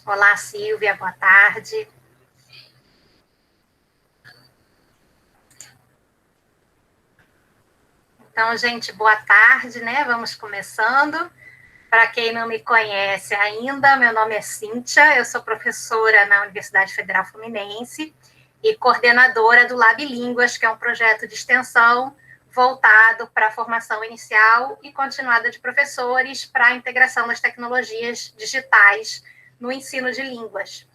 Olá, Silvia, boa tarde. Então, gente, boa tarde, né? Vamos começando. Para quem não me conhece ainda, meu nome é Cíntia, eu sou professora na Universidade Federal Fluminense e coordenadora do Lab Línguas, que é um projeto de extensão voltado para a formação inicial e continuada de professores para a integração das tecnologias digitais no ensino de línguas.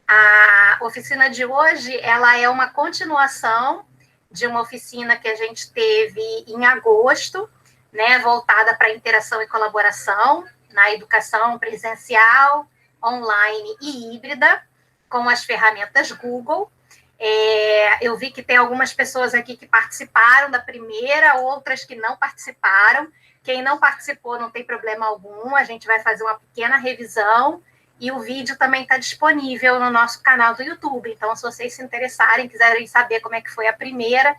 A oficina de hoje, ela é uma continuação de uma oficina que a gente teve em agosto, né, voltada para interação e colaboração na educação presencial, online e híbrida, com as ferramentas Google. Eu vi que tem algumas pessoas aqui que participaram da primeira, outras que não participaram. Quem não participou não tem problema algum, a gente vai fazer uma pequena revisão e o vídeo também está disponível no nosso canal do YouTube. Então, se vocês se interessarem, quiserem saber como é que foi a primeira,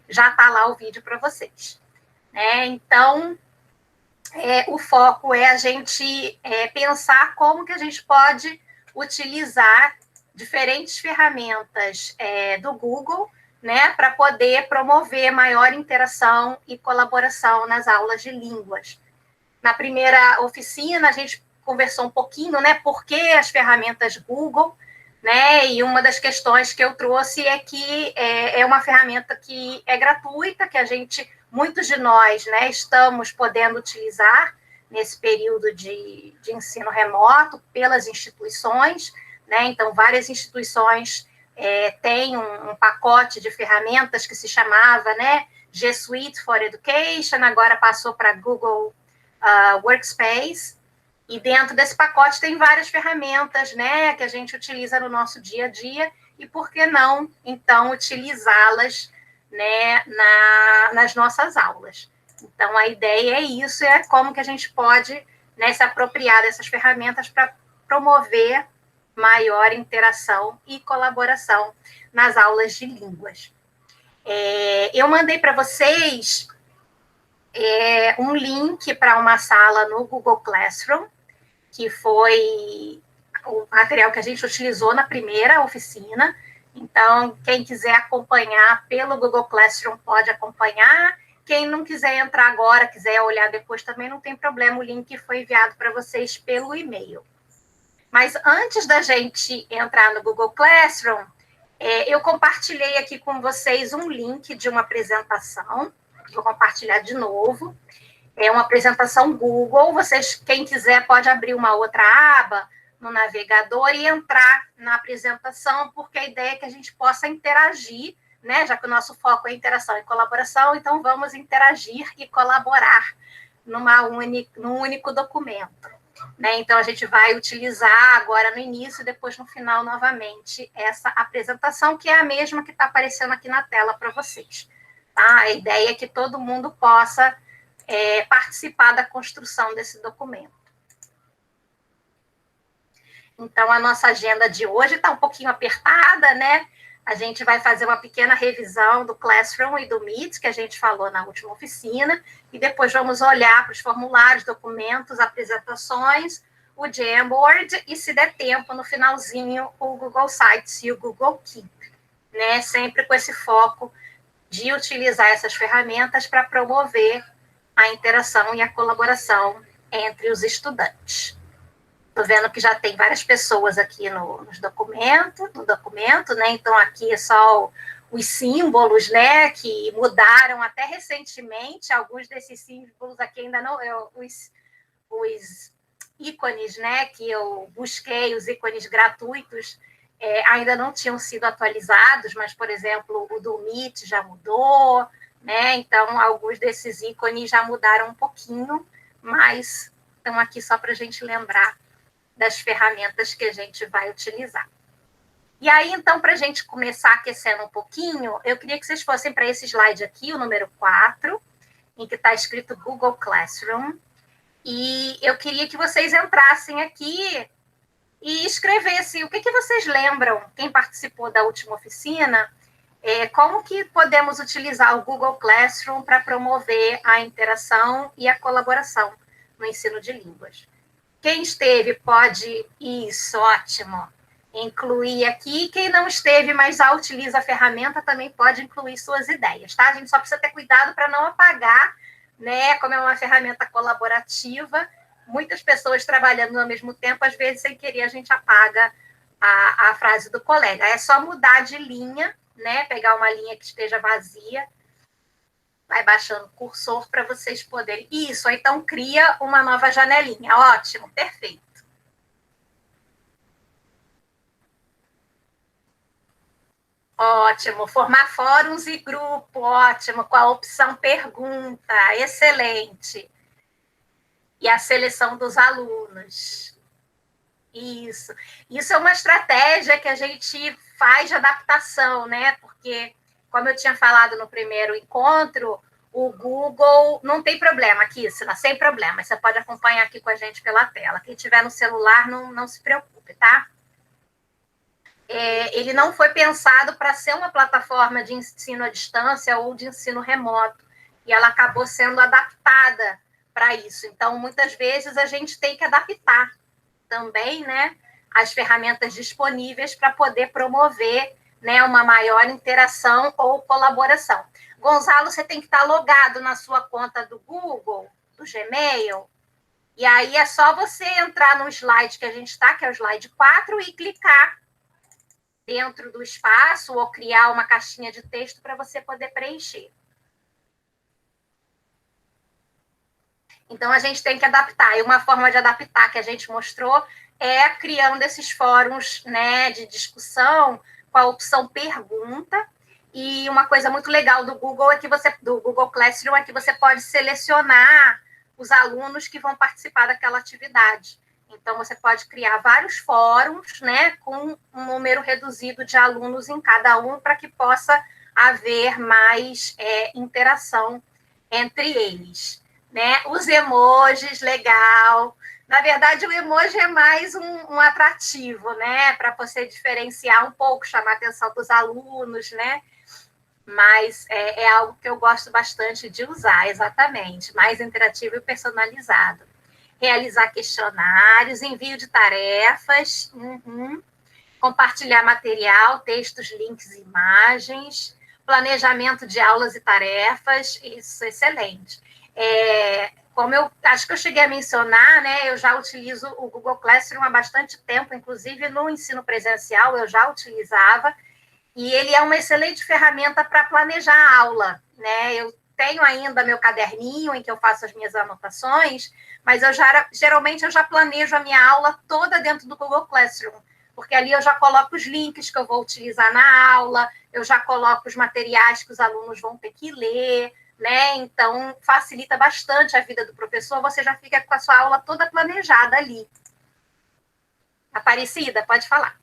já está lá o vídeo para vocês. Então, o foco é a gente pensar como que a gente pode utilizar diferentes ferramentas do Google, né, para poder promover maior interação e colaboração nas aulas de línguas. Na primeira oficina, a gente conversou um pouquinho, né, por que as ferramentas Google, né, e uma das questões que eu trouxe é que é uma ferramenta que é gratuita, que muitos de nós, né, estamos podendo utilizar nesse período de ensino remoto pelas instituições, né, então várias instituições têm um pacote de ferramentas que se chamava, né, G Suite for Education, agora passou para Google Workspace, e dentro desse pacote tem várias ferramentas, né, que a gente utiliza no nosso dia a dia, e por que não, então, utilizá-las, né, nas nossas aulas. Então, a ideia é isso, é como que a gente pode, né, se apropriar dessas ferramentas para promover maior interação e colaboração nas aulas de línguas. Eu mandei para vocês um link para uma sala no Google Classroom, que foi o material que a gente utilizou na primeira oficina. Então, quem quiser acompanhar pelo Google Classroom pode acompanhar. Quem não quiser entrar agora, quiser olhar depois também, não tem problema, o link foi enviado para vocês pelo e-mail. Mas antes da gente entrar no Google Classroom, eu compartilhei aqui com vocês um link de uma apresentação. Vou compartilhar de novo. É uma apresentação Google. Quem quiser, pode abrir uma outra aba no navegador e entrar na apresentação, porque a ideia é que a gente possa interagir, né? Já que o nosso foco é interação e colaboração, então vamos interagir e colaborar num único documento. Né? Então, a gente vai utilizar agora no início e depois no final, novamente, essa apresentação, que é a mesma que está aparecendo aqui na tela para vocês. Tá? A ideia é que todo mundo possa participar da construção desse documento. Então, a nossa agenda de hoje está um pouquinho apertada, né? A gente vai fazer uma pequena revisão do Classroom e do Meet, que a gente falou na última oficina, e depois vamos olhar para os formulários, documentos, apresentações, o Jamboard, e se der tempo, no finalzinho, o Google Sites e o Google Keep, né? Sempre com esse foco de utilizar essas ferramentas para promover a interação e a colaboração entre os estudantes. Estou vendo que já tem várias pessoas aqui no documento, né? Então, aqui é só os símbolos, né? Que mudaram até recentemente. Alguns desses símbolos aqui ainda não... os ícones, né? Que eu busquei, os ícones gratuitos, ainda não tinham sido atualizados, mas, por exemplo, o do Meet já mudou, né? Então, alguns desses ícones já mudaram um pouquinho, mas estão aqui só para a gente lembrar das ferramentas que a gente vai utilizar. E aí, então, para a gente começar aquecendo um pouquinho, eu queria que vocês fossem para esse slide aqui, o número 4, em que está escrito Google Classroom, e eu queria que vocês entrassem aqui e escrevessem o que vocês lembram, quem participou da última oficina, como que podemos utilizar o Google Classroom para promover a interação e a colaboração no ensino de línguas. Quem esteve pode, isso, ótimo, incluir aqui. Quem não esteve, mas já utiliza a ferramenta, também pode incluir suas ideias, tá? A gente só precisa ter cuidado para não apagar, né? Como é uma ferramenta colaborativa, muitas pessoas trabalhando ao mesmo tempo, às vezes, sem querer, a gente apaga a frase do colega. É só mudar de linha, né? Pegar uma linha que esteja vazia, vai baixando o cursor para vocês poderem... Isso, então cria uma nova janelinha. Ótimo, perfeito. Ótimo, formar fóruns e grupo, ótimo, com a opção pergunta, excelente. E a seleção dos alunos. Isso é uma estratégia que a gente faz de adaptação, né? Porque, como eu tinha falado no primeiro encontro, o Google não tem problema aqui, sem problema. Você pode acompanhar aqui com a gente pela tela. Quem tiver no celular, não se preocupe, tá? Ele não foi pensado para ser uma plataforma de ensino à distância ou de ensino remoto. E ela acabou sendo adaptada para isso. Então, muitas vezes, a gente tem que adaptar também, né, as ferramentas disponíveis para poder promover, né, uma maior interação ou colaboração. Gonzalo, você tem que estar logado na sua conta do Google, do Gmail, e aí é só você entrar no slide que a gente está, que é o slide 4, e clicar dentro do espaço ou criar uma caixinha de texto para você poder preencher. Então, a gente tem que adaptar. E uma forma de adaptar que a gente mostrou é criando esses fóruns, né, de discussão com a opção pergunta. E uma coisa muito legal do Google do Google Classroom é que você pode selecionar os alunos que vão participar daquela atividade. Então, você pode criar vários fóruns, né, com um número reduzido de alunos em cada um, para que possa haver mais interação entre eles. Né? Os emojis, legal. Na verdade, o emoji é mais um atrativo, né? Para você diferenciar um pouco, chamar a atenção dos alunos, né? Mas é algo que eu gosto bastante de usar, exatamente. Mais interativo e personalizado. Realizar questionários, envio de tarefas, compartilhar material, textos, links, imagens, planejamento de aulas e tarefas, isso, excelente. Como eu acho que eu cheguei a mencionar, né, eu já utilizo o Google Classroom há bastante tempo, inclusive no ensino presencial eu já utilizava, e ele é uma excelente ferramenta para planejar a aula, né? Eu tenho ainda meu caderninho em que eu faço as minhas anotações, mas geralmente eu já planejo a minha aula toda dentro do Google Classroom, porque ali eu já coloco os links que eu vou utilizar na aula, eu já coloco os materiais que os alunos vão ter que ler, né? Então, facilita bastante a vida do professor, você já fica com a sua aula toda planejada ali. Aparecida, pode falar.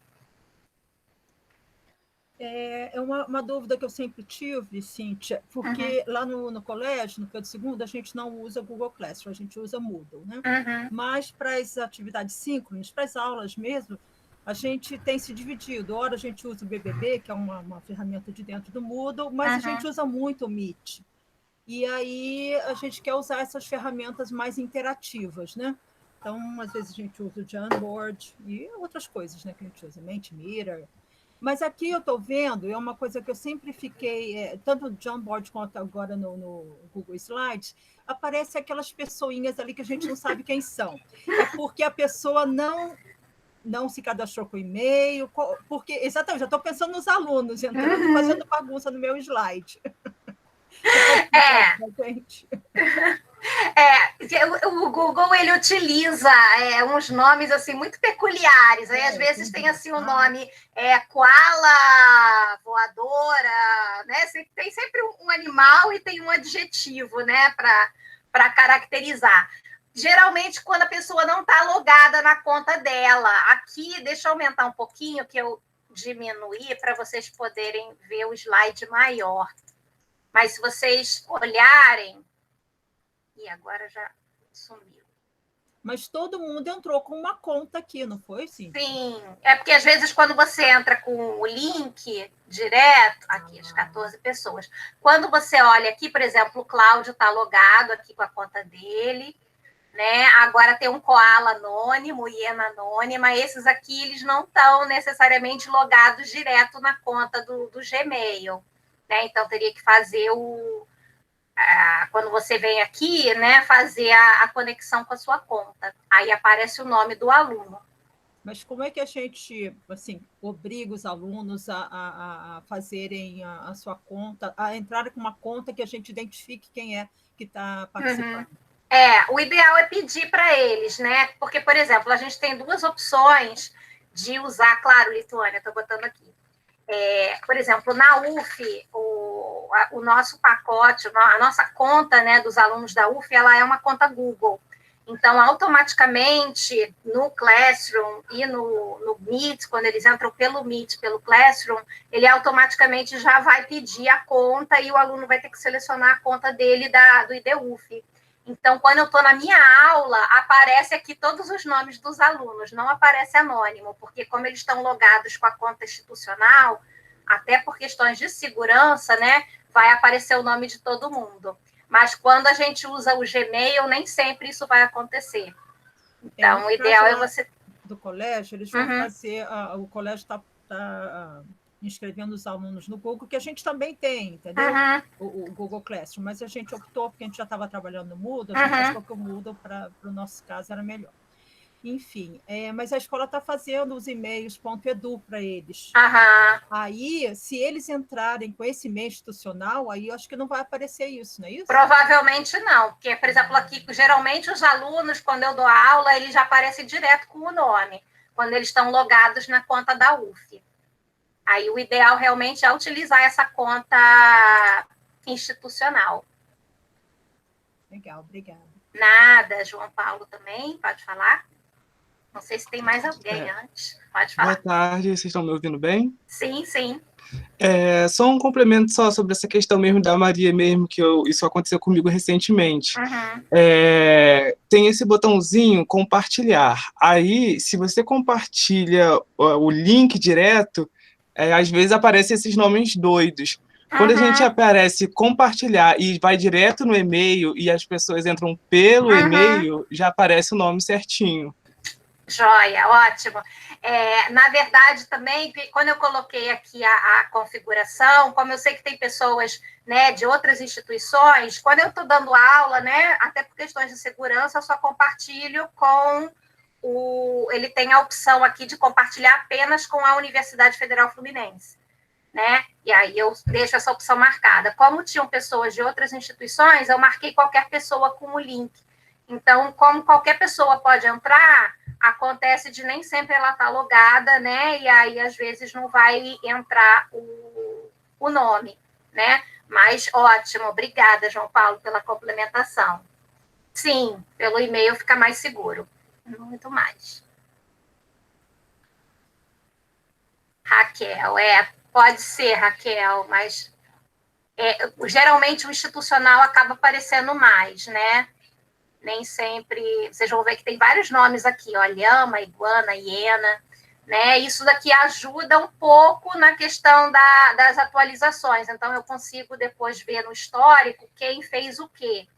É uma dúvida que eu sempre tive, Cíntia, porque lá no colégio, no Pedro II, a gente não usa Google Classroom, a gente usa Moodle, né? Mas para as atividades síncronas, para as aulas mesmo, a gente tem se dividido. Ora, a gente usa o BBB, que é uma ferramenta de dentro do Moodle, mas a gente usa muito o Meet. E aí a gente quer usar essas ferramentas mais interativas, né? Então, às vezes a gente usa o Jamboard e outras coisas, né, que a gente usa, Mentimeter. Mas aqui eu estou vendo, é uma coisa que eu sempre fiquei, tanto no Jamboard quanto agora no Google Slides, aparece aquelas pessoinhas ali que a gente não sabe quem são. É porque a pessoa não se cadastrou com e-mail, porque, exatamente, já estou pensando nos alunos entrando, fazendo bagunça no meu slide. Você pode explicar para a gente? O Google, ele utiliza uns nomes assim muito peculiares, aí às vezes tem assim um nome koala voadora, né? Tem sempre um animal e tem um adjetivo, né, para caracterizar. Geralmente, quando a pessoa não está logada na conta dela. Aqui, deixa eu aumentar um pouquinho, que eu diminuí para vocês poderem ver o slide maior. Mas se vocês olharem, e agora já sumiu. Mas todo mundo entrou com uma conta aqui, não foi, Cíntia? Sim, é porque às vezes quando você entra com o link direto, aqui as 14 pessoas, quando você olha aqui, por exemplo, o Cláudio está logado aqui com a conta dele, né? Agora tem um koala anônimo, hiena anônima, esses aqui eles não estão necessariamente logados direto na conta do Gmail, né? Então teria que fazer quando você vem aqui, né, fazer a conexão com a sua conta. Aí aparece o nome do aluno. Mas como é que a gente, assim, obriga os alunos a fazerem a sua conta, a entrarem com uma conta que a gente identifique quem é que está participando? O ideal é pedir para eles, né? Porque, por exemplo, a gente tem duas opções de usar, claro, Lituânia, estou botando aqui. Por exemplo, na UF, o nosso pacote, a nossa conta, né, dos alunos da UF, ela é uma conta Google. Então, automaticamente, no Classroom e no Meet, quando eles entram pelo Meet, pelo Classroom, ele automaticamente já vai pedir a conta e o aluno vai ter que selecionar a conta dele do IDUF. Então, quando eu estou na minha aula, aparece aqui todos os nomes dos alunos, não aparece anônimo, porque como eles estão logados com a conta institucional, até por questões de segurança, né, vai aparecer o nome de todo mundo. Mas quando a gente usa o Gmail, nem sempre isso vai acontecer. Então, o ideal é você... Do colégio, eles vão fazer... o colégio está inscrevendo os alunos no Google, que a gente também tem, entendeu? O Google Classroom, mas a gente optou, porque a gente já estava trabalhando no Moodle, a gente achou que o Moodle, para o nosso caso, era melhor. Enfim, mas a escola está fazendo os e-mails .edu para eles. Aí, se eles entrarem com esse e-mail institucional, aí eu acho que não vai aparecer isso, não é isso? Provavelmente não, porque, por exemplo, aqui, geralmente os alunos, quando eu dou aula, eles já aparecem direto com o nome, quando eles estão logados na conta da UF. Aí o ideal realmente é utilizar essa conta institucional. Legal, obrigada. Nada, João Paulo também, pode falar? Não sei se tem mais alguém antes. Pode falar. Boa tarde, vocês estão me ouvindo bem? Sim, sim. Só um complemento só sobre essa questão mesmo da Maria mesmo, que isso aconteceu comigo recentemente. Tem esse botãozinho compartilhar. Aí, se você compartilha o link direto, às vezes aparecem esses nomes doidos. Quando a gente aparece compartilhar e vai direto no e-mail e as pessoas entram pelo e-mail, já aparece o nome certinho. Joia, ótimo. Na verdade, também, quando eu coloquei aqui a configuração, como eu sei que tem pessoas, né, de outras instituições, quando eu estou dando aula, né, até por questões de segurança, eu só compartilho com ele tem a opção aqui de compartilhar apenas com a Universidade Federal Fluminense, né? E aí eu deixo essa opção marcada. Como tinham pessoas de outras instituições, eu marquei qualquer pessoa com o link. Então, como qualquer pessoa pode entrar, acontece de nem sempre ela está logada, né? E aí, às vezes, não vai entrar o nome, né? Mas, ótimo, obrigada, João Paulo, pela complementação. Sim, pelo e-mail fica mais seguro. Muito mais. Raquel, pode ser, Raquel, mas geralmente o institucional acaba aparecendo mais, né? Nem sempre, vocês vão ver que tem vários nomes aqui, ó, lhama, iguana, hiena, né? Isso daqui ajuda um pouco na questão das atualizações, então eu consigo depois ver no histórico quem fez o quê.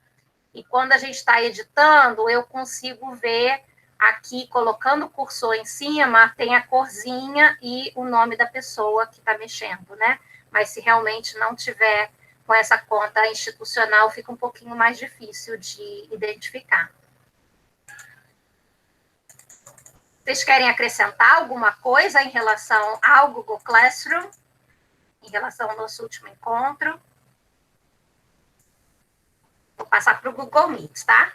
E quando a gente está editando, eu consigo ver aqui, colocando o cursor em cima, tem a corzinha e o nome da pessoa que está mexendo, né? Mas se realmente não tiver com essa conta institucional, fica um pouquinho mais difícil de identificar. Vocês querem acrescentar alguma coisa em relação ao Google Classroom? Em relação ao nosso último encontro? Vou passar para o Google Meet, tá?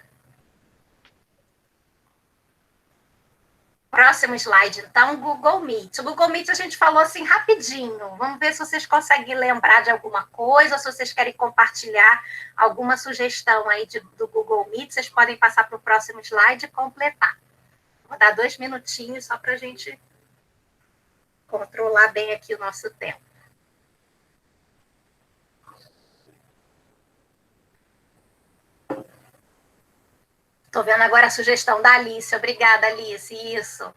Próximo slide, então, Google Meet. O Google Meet a gente falou assim rapidinho. Vamos ver se vocês conseguem lembrar de alguma coisa, ou se vocês querem compartilhar alguma sugestão aí do Google Meet, vocês podem passar para o próximo slide e completar. Vou dar 2 minutinhos só para a gente controlar bem aqui o nosso tempo. Estou vendo agora a sugestão da Alice. Obrigada, Alice. Isso.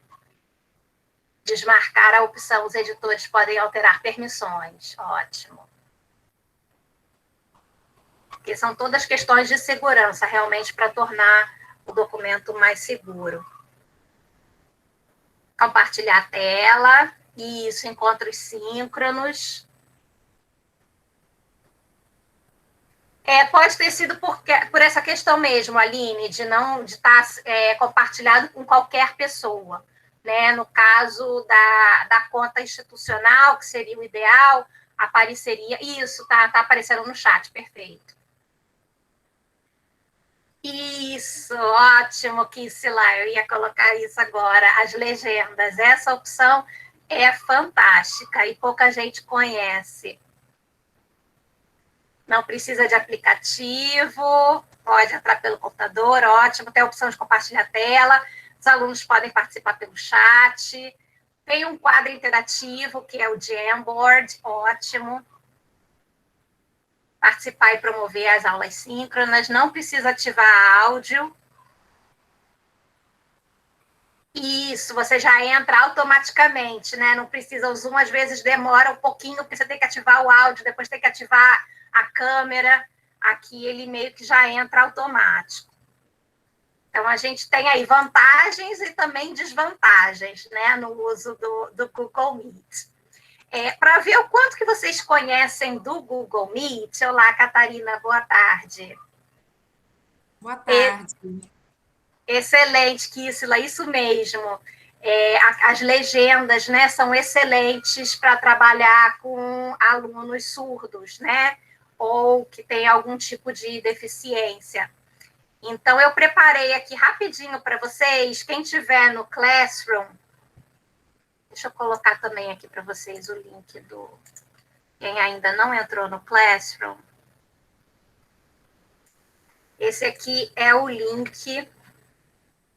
Desmarcar a opção, os editores podem alterar permissões. Ótimo. Porque são todas questões de segurança, realmente, para tornar o documento mais seguro. Compartilhar a tela, isso, encontros síncronos. Pode ter sido por essa questão mesmo, Aline, de não de estar compartilhado com qualquer pessoa. Né? No caso da conta institucional, que seria o ideal, apareceria... Isso, tá aparecendo no chat, perfeito. Isso, ótimo, Kissila, eu ia colocar isso agora, as legendas. Essa opção é fantástica e pouca gente conhece. Não precisa de aplicativo, pode entrar pelo computador, ótimo. Tem a opção de compartilhar a tela, os alunos podem participar pelo chat. Tem um quadro interativo, que é o Jamboard, ótimo. Participar e promover as aulas síncronas, não precisa ativar áudio. Isso, você já entra automaticamente, né? Não precisa, o Zoom às vezes demora um pouquinho, porque você tem que ativar o áudio, depois tem que ativar a câmera. Aqui ele meio que já entra automático. Então, a gente tem aí vantagens e também desvantagens, né, no uso do Google Meet. Para ver o quanto que vocês conhecem do Google Meet. Olá, Catarina, boa tarde. Boa tarde. Excelente, Kissila, isso mesmo. As legendas, né, são excelentes para trabalhar com alunos surdos, né, ou que têm algum tipo de deficiência. Então, eu preparei aqui rapidinho para vocês, quem tiver no Classroom, deixa eu colocar também aqui para vocês o link do... Quem ainda não entrou no Classroom. Esse aqui é o link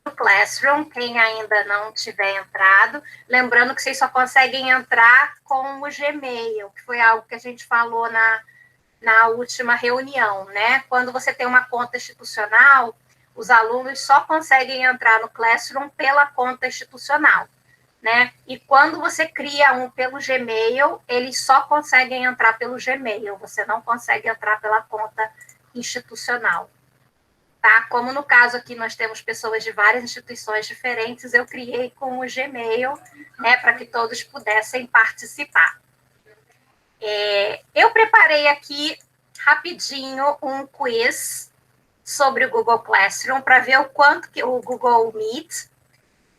do Classroom, quem ainda não tiver entrado. Lembrando que vocês só conseguem entrar com o Gmail, que foi algo que a gente falou na última reunião, né? Quando você tem uma conta institucional, os alunos só conseguem entrar no Classroom pela conta institucional, né? E quando você cria um pelo Gmail, eles só conseguem entrar pelo Gmail, você não consegue entrar pela conta institucional. Tá? Como no caso aqui nós temos pessoas de várias instituições diferentes, eu criei com o Gmail, né, para que todos pudessem participar. Eu preparei aqui rapidinho um quiz sobre o Google Classroom para ver o quanto que o Google Meet,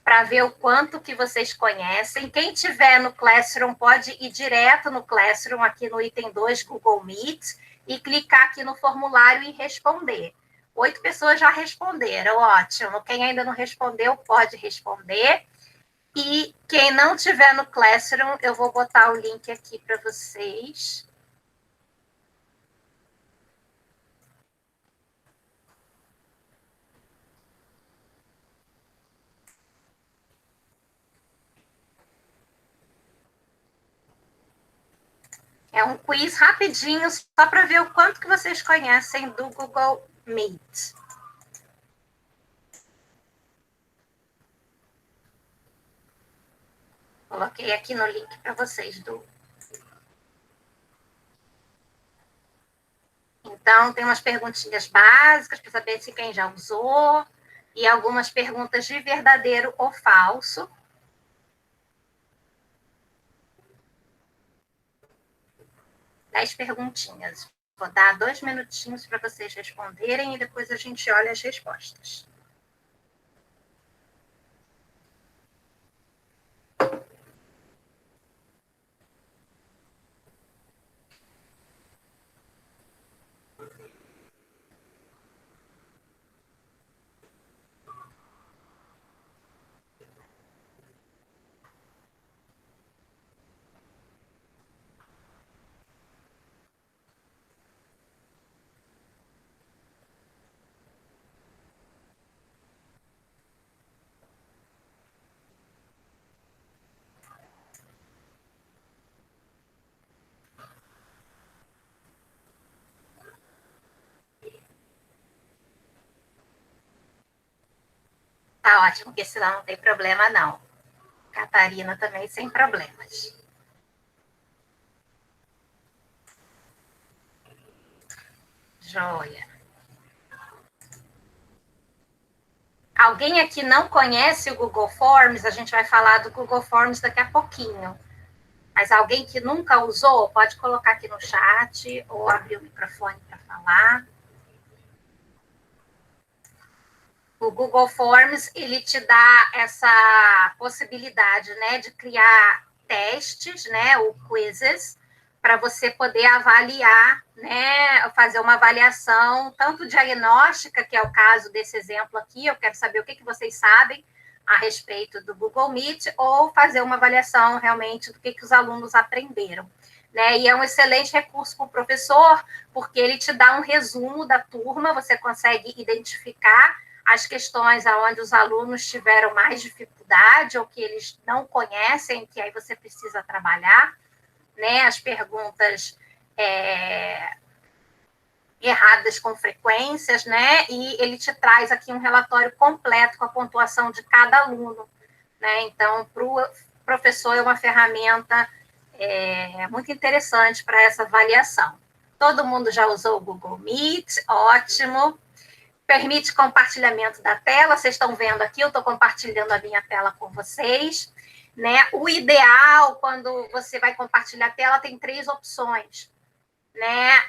para ver o quanto que vocês conhecem. Quem tiver no Classroom pode ir direto no Classroom, aqui no item 2, Google Meet, e clicar aqui no formulário e responder. 8 pessoas já responderam, ótimo. Quem ainda não respondeu, pode responder. E quem não tiver no Classroom, eu vou botar o link aqui para vocês. É um quiz rapidinho, só para ver o quanto que vocês conhecem do Google Meet. Coloquei aqui no link para vocês do... Então, tem umas perguntinhas básicas para saber se quem já usou, e algumas perguntas de verdadeiro ou falso. Dez perguntinhas. Vou dar 2 minutinhos para vocês responderem e depois a gente olha as respostas. Tá ótimo, porque senão não tem problema, não. Catarina também sem problemas. Joia. Alguém aqui não conhece o Google Forms? A gente vai falar do Google Forms daqui a pouquinho. Mas alguém que nunca usou, pode colocar aqui no chat ou abrir o microfone para falar. O Google Forms, ele te dá essa possibilidade, né, de criar testes, né, ou quizzes, para você poder avaliar, né, fazer uma avaliação, tanto diagnóstica, que é o caso desse exemplo aqui, eu quero saber o que vocês sabem a respeito do Google Meet, ou fazer uma avaliação realmente do que os alunos aprenderam. Né? E é um excelente recurso para o professor, porque ele te dá um resumo da turma, você consegue identificar as questões aonde os alunos tiveram mais dificuldade ou que eles não conhecem, que aí você precisa trabalhar, né? As perguntas erradas com frequências, né? E ele te traz aqui um relatório completo com a pontuação de cada aluno, né? Então, para o professor é uma ferramenta muito interessante para essa avaliação. Todo mundo já usou o Google Meet, ótimo. Permite compartilhamento da tela, vocês estão vendo aqui, eu estou compartilhando a minha tela com vocês, né? O ideal, quando você vai compartilhar a tela, tem 3 opções, né?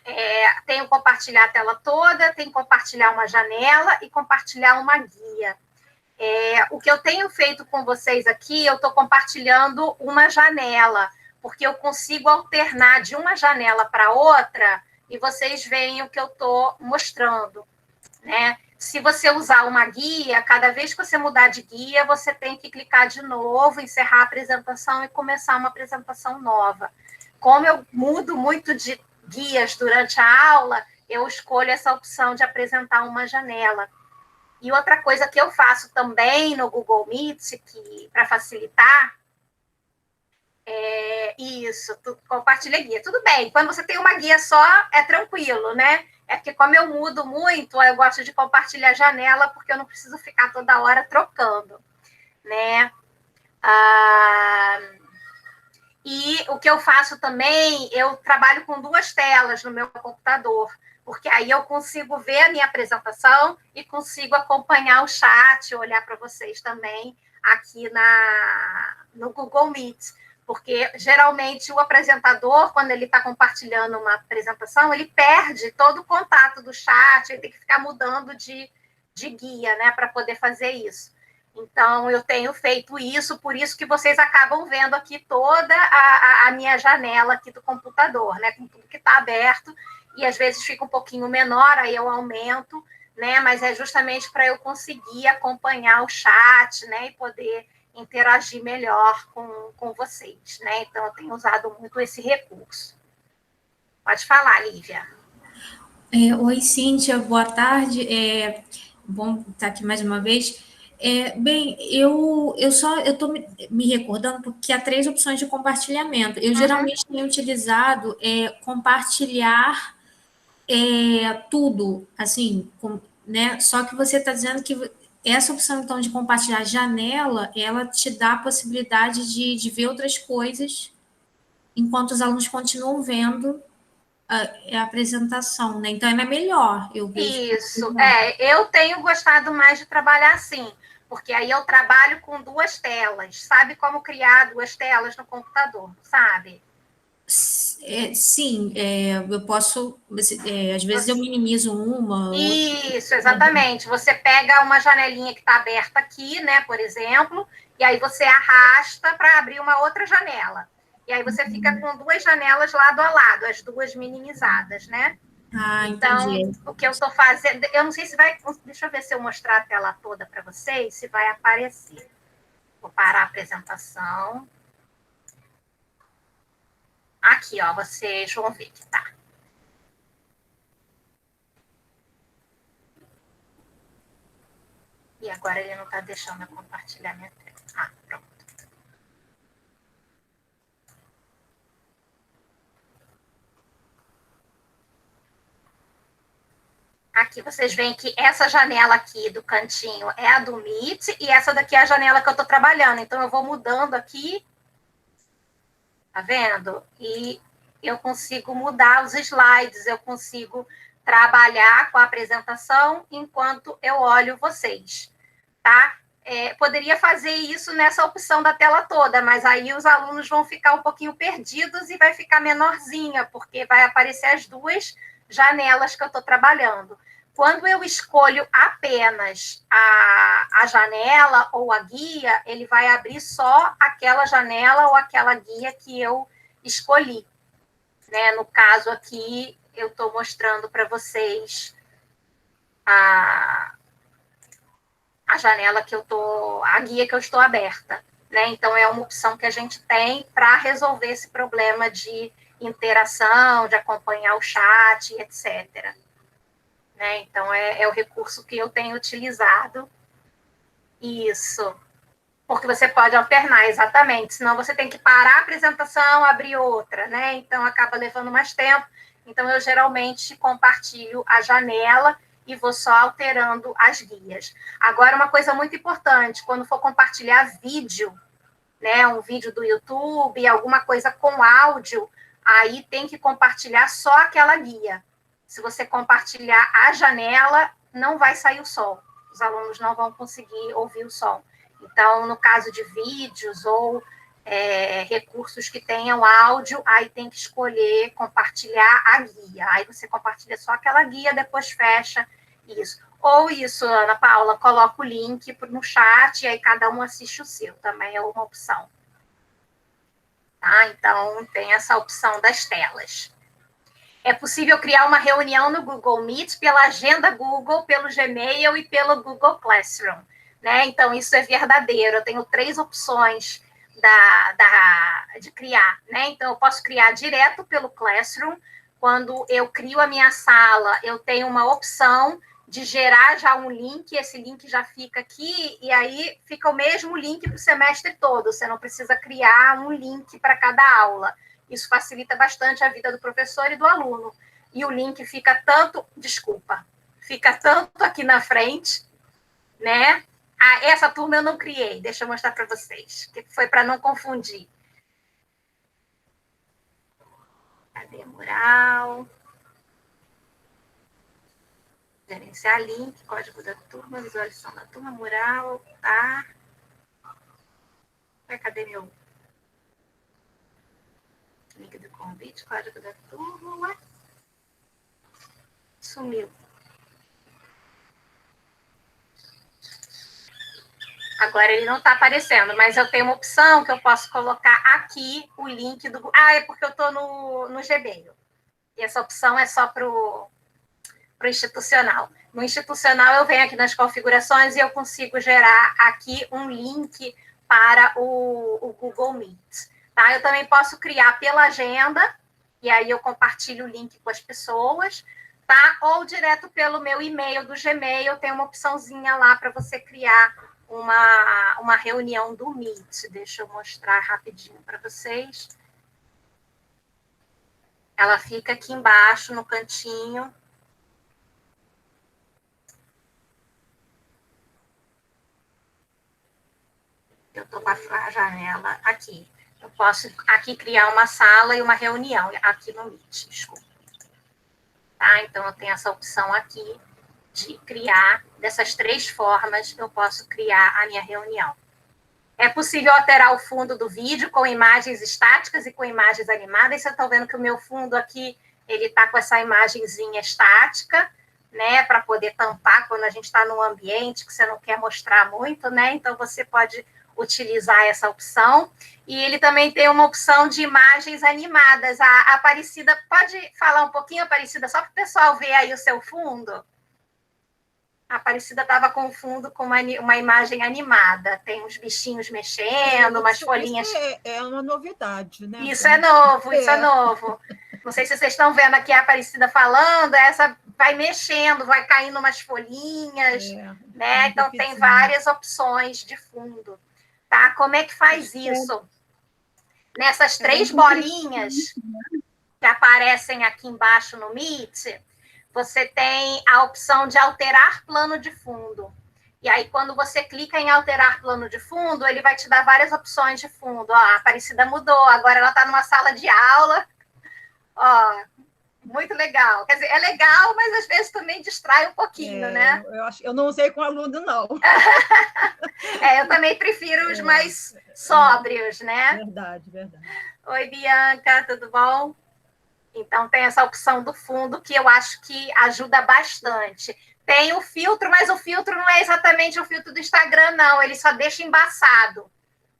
Tem o compartilhar a tela toda, tem compartilhar uma janela e compartilhar uma guia. O que eu tenho feito com vocês aqui, eu estou compartilhando uma janela, porque eu consigo alternar de uma janela para outra e vocês veem o que eu estou mostrando, né? Se você usar uma guia, cada vez que você mudar de guia, você tem que clicar de novo, encerrar a apresentação e começar uma apresentação nova. Como eu mudo muito de guias durante a aula, eu escolho essa opção de apresentar uma janela. E outra coisa que eu faço também no Google Meet, que para facilitar, compartilha guia. Tudo bem, quando você tem uma guia só, é tranquilo, né? É porque como eu mudo muito, eu gosto de compartilhar a janela, porque eu não preciso ficar toda hora trocando, né? E o que eu faço também, eu trabalho com 2 telas no meu computador, porque aí eu consigo ver a minha apresentação e consigo acompanhar o chat, olhar para vocês também aqui no Google Meet. Porque, geralmente, o apresentador, quando ele está compartilhando uma apresentação, ele perde todo o contato do chat, ele tem que ficar mudando de guia, né, para poder fazer isso. Então, eu tenho feito isso, por isso que vocês acabam vendo aqui toda a minha janela aqui do computador, né, com tudo que está aberto, e às vezes fica um pouquinho menor, aí eu aumento, né, mas é justamente para eu conseguir acompanhar o chat, né, e poder interagir melhor com vocês, né? Então, eu tenho usado muito esse recurso. Pode falar, Lívia. Oi, Cíntia, boa tarde. Bom estar aqui mais uma vez. Bem, eu estou me recordando porque há 3 opções de compartilhamento. Eu geralmente tenho utilizado compartilhar tudo, assim, né? Só que você está dizendo que essa opção, então, de compartilhar janela, ela te dá a possibilidade de ver outras coisas enquanto os alunos continuam vendo a apresentação, né? Então, ela é melhor, eu vejo. Isso, eu tenho gostado mais de trabalhar assim, porque aí eu trabalho com 2 telas. Sabe como criar 2 telas no computador, sabe? Sim, eu posso, às vezes eu minimizo uma. Isso, exatamente. Você pega uma janelinha que está aberta aqui, né, por exemplo, e aí você arrasta para abrir uma outra janela. E aí você fica com 2 janelas lado a lado, as 2 minimizadas, né? Então, entendi. o que eu estou fazendo, eu não sei se vai, deixa eu ver se eu mostrar a tela toda para vocês, se vai aparecer. Vou parar a apresentação. Aqui, ó, vocês vão ver que tá. E agora ele não está deixando eu compartilhar minha tela. Pronto. Aqui vocês veem que essa janela aqui do cantinho é a do Meet e essa daqui é a janela que eu estou trabalhando. Então, eu vou mudando aqui, tá vendo? E eu consigo mudar os slides, eu consigo trabalhar com a apresentação enquanto eu olho vocês. tá? Poderia fazer isso nessa opção da tela toda, mas aí os alunos vão ficar um pouquinho perdidos e vai ficar menorzinha, porque vai aparecer as duas janelas que eu estou trabalhando. Quando eu escolho apenas a janela ou a guia, ele vai abrir só aquela janela ou aquela guia que eu escolhi. Né? No caso aqui, eu estou mostrando para vocês a janela que eu estou, a guia que eu estou aberta. Né? Então, é uma opção que a gente tem para resolver esse problema de interação, de acompanhar o chat, etc. Né? Então, é o recurso que eu tenho utilizado. Isso. Porque você pode alternar, exatamente. Senão, você tem que parar a apresentação, abrir outra, né? Então, acaba levando mais tempo. Então, eu geralmente compartilho a janela e vou só alterando as guias. Agora, uma coisa muito importante, quando for compartilhar vídeo, né? Um vídeo do YouTube, alguma coisa com áudio, aí tem que compartilhar só aquela guia. Se você compartilhar a janela, não vai sair o som. Os alunos não vão conseguir ouvir o som. Então, no caso de vídeos ou recursos que tenham áudio, aí tem que escolher compartilhar a guia. Aí você compartilha só aquela guia, depois fecha isso. Ou isso, Ana Paula, coloca o link no chat e aí cada um assiste o seu. Também é uma opção. Tá? Então, tem essa opção das telas. É possível criar uma reunião no Google Meet pela agenda Google, pelo Gmail e pelo Google Classroom. Né? Então, isso é verdadeiro. Eu tenho 3 opções de criar. Né? Então, eu posso criar direto pelo Classroom. Quando eu crio a minha sala, eu tenho uma opção de gerar já um link, esse link já fica aqui, e aí fica o mesmo link para o semestre todo. Você não precisa criar um link para cada aula. Isso facilita bastante a vida do professor e do aluno. E o link fica tanto aqui na frente, né? Essa turma eu não criei, deixa eu mostrar para vocês, que foi para não confundir. Cadê mural? Gerenciar link, código da turma, visualização da turma, mural, tá? Cadê meu link do convite, código da turma? Ué? Sumiu. Agora ele não está aparecendo, mas eu tenho uma opção que eu posso colocar aqui o link do... é porque eu estou no Gmail. E essa opção é só para o institucional. No institucional, eu venho aqui nas configurações e eu consigo gerar aqui um link para o Google Meet. Tá? Eu também posso criar pela agenda, e aí eu compartilho o link com as pessoas, tá? Ou direto pelo meu e-mail do Gmail, tem uma opçãozinha lá para você criar uma reunião do Meet. Deixa eu mostrar rapidinho para vocês. Ela fica aqui embaixo, no cantinho. Eu estou com a janela aqui. Eu posso aqui criar uma sala e uma reunião, aqui no Meet, desculpa. Tá? Então, eu tenho essa opção aqui de criar, dessas 3 formas, eu posso criar a minha reunião. É possível alterar o fundo do vídeo com imagens estáticas e com imagens animadas. Vocês estão vendo que o meu fundo aqui, ele está com essa imagenzinha estática, né, para poder tampar quando a gente está num ambiente que você não quer mostrar muito, né? Então, você pode utilizar essa opção. E ele também tem uma opção de imagens animadas. A Aparecida, pode falar um pouquinho, Aparecida, só para o pessoal ver aí o seu fundo? A Aparecida estava com o fundo com uma imagem animada. Tem uns bichinhos mexendo, umas folhinhas... Isso é uma novidade, né? Isso é novo, isso é novo. Não sei se vocês estão vendo aqui a Aparecida falando, essa vai mexendo, vai caindo umas folhinhas, né? Então, tem várias opções de fundo. Tá? Como é que faz isso? Nessas 3 bolinhas que aparecem aqui embaixo no Meet, você tem a opção de alterar plano de fundo. E aí, quando você clica em alterar plano de fundo, ele vai te dar várias opções de fundo. Ó, a Aparecida mudou, agora ela está numa sala de aula. Ó, Muito legal. Quer dizer, é legal, mas às vezes também distrai um pouquinho, né? Eu não usei com aluno, não. Eu também prefiro os mais sóbrios, né? Verdade, verdade. Oi, Bianca, tudo bom? Então, tem essa opção do fundo que eu acho que ajuda bastante. Tem o filtro, mas o filtro não é exatamente o filtro do Instagram, não. Ele só deixa embaçado.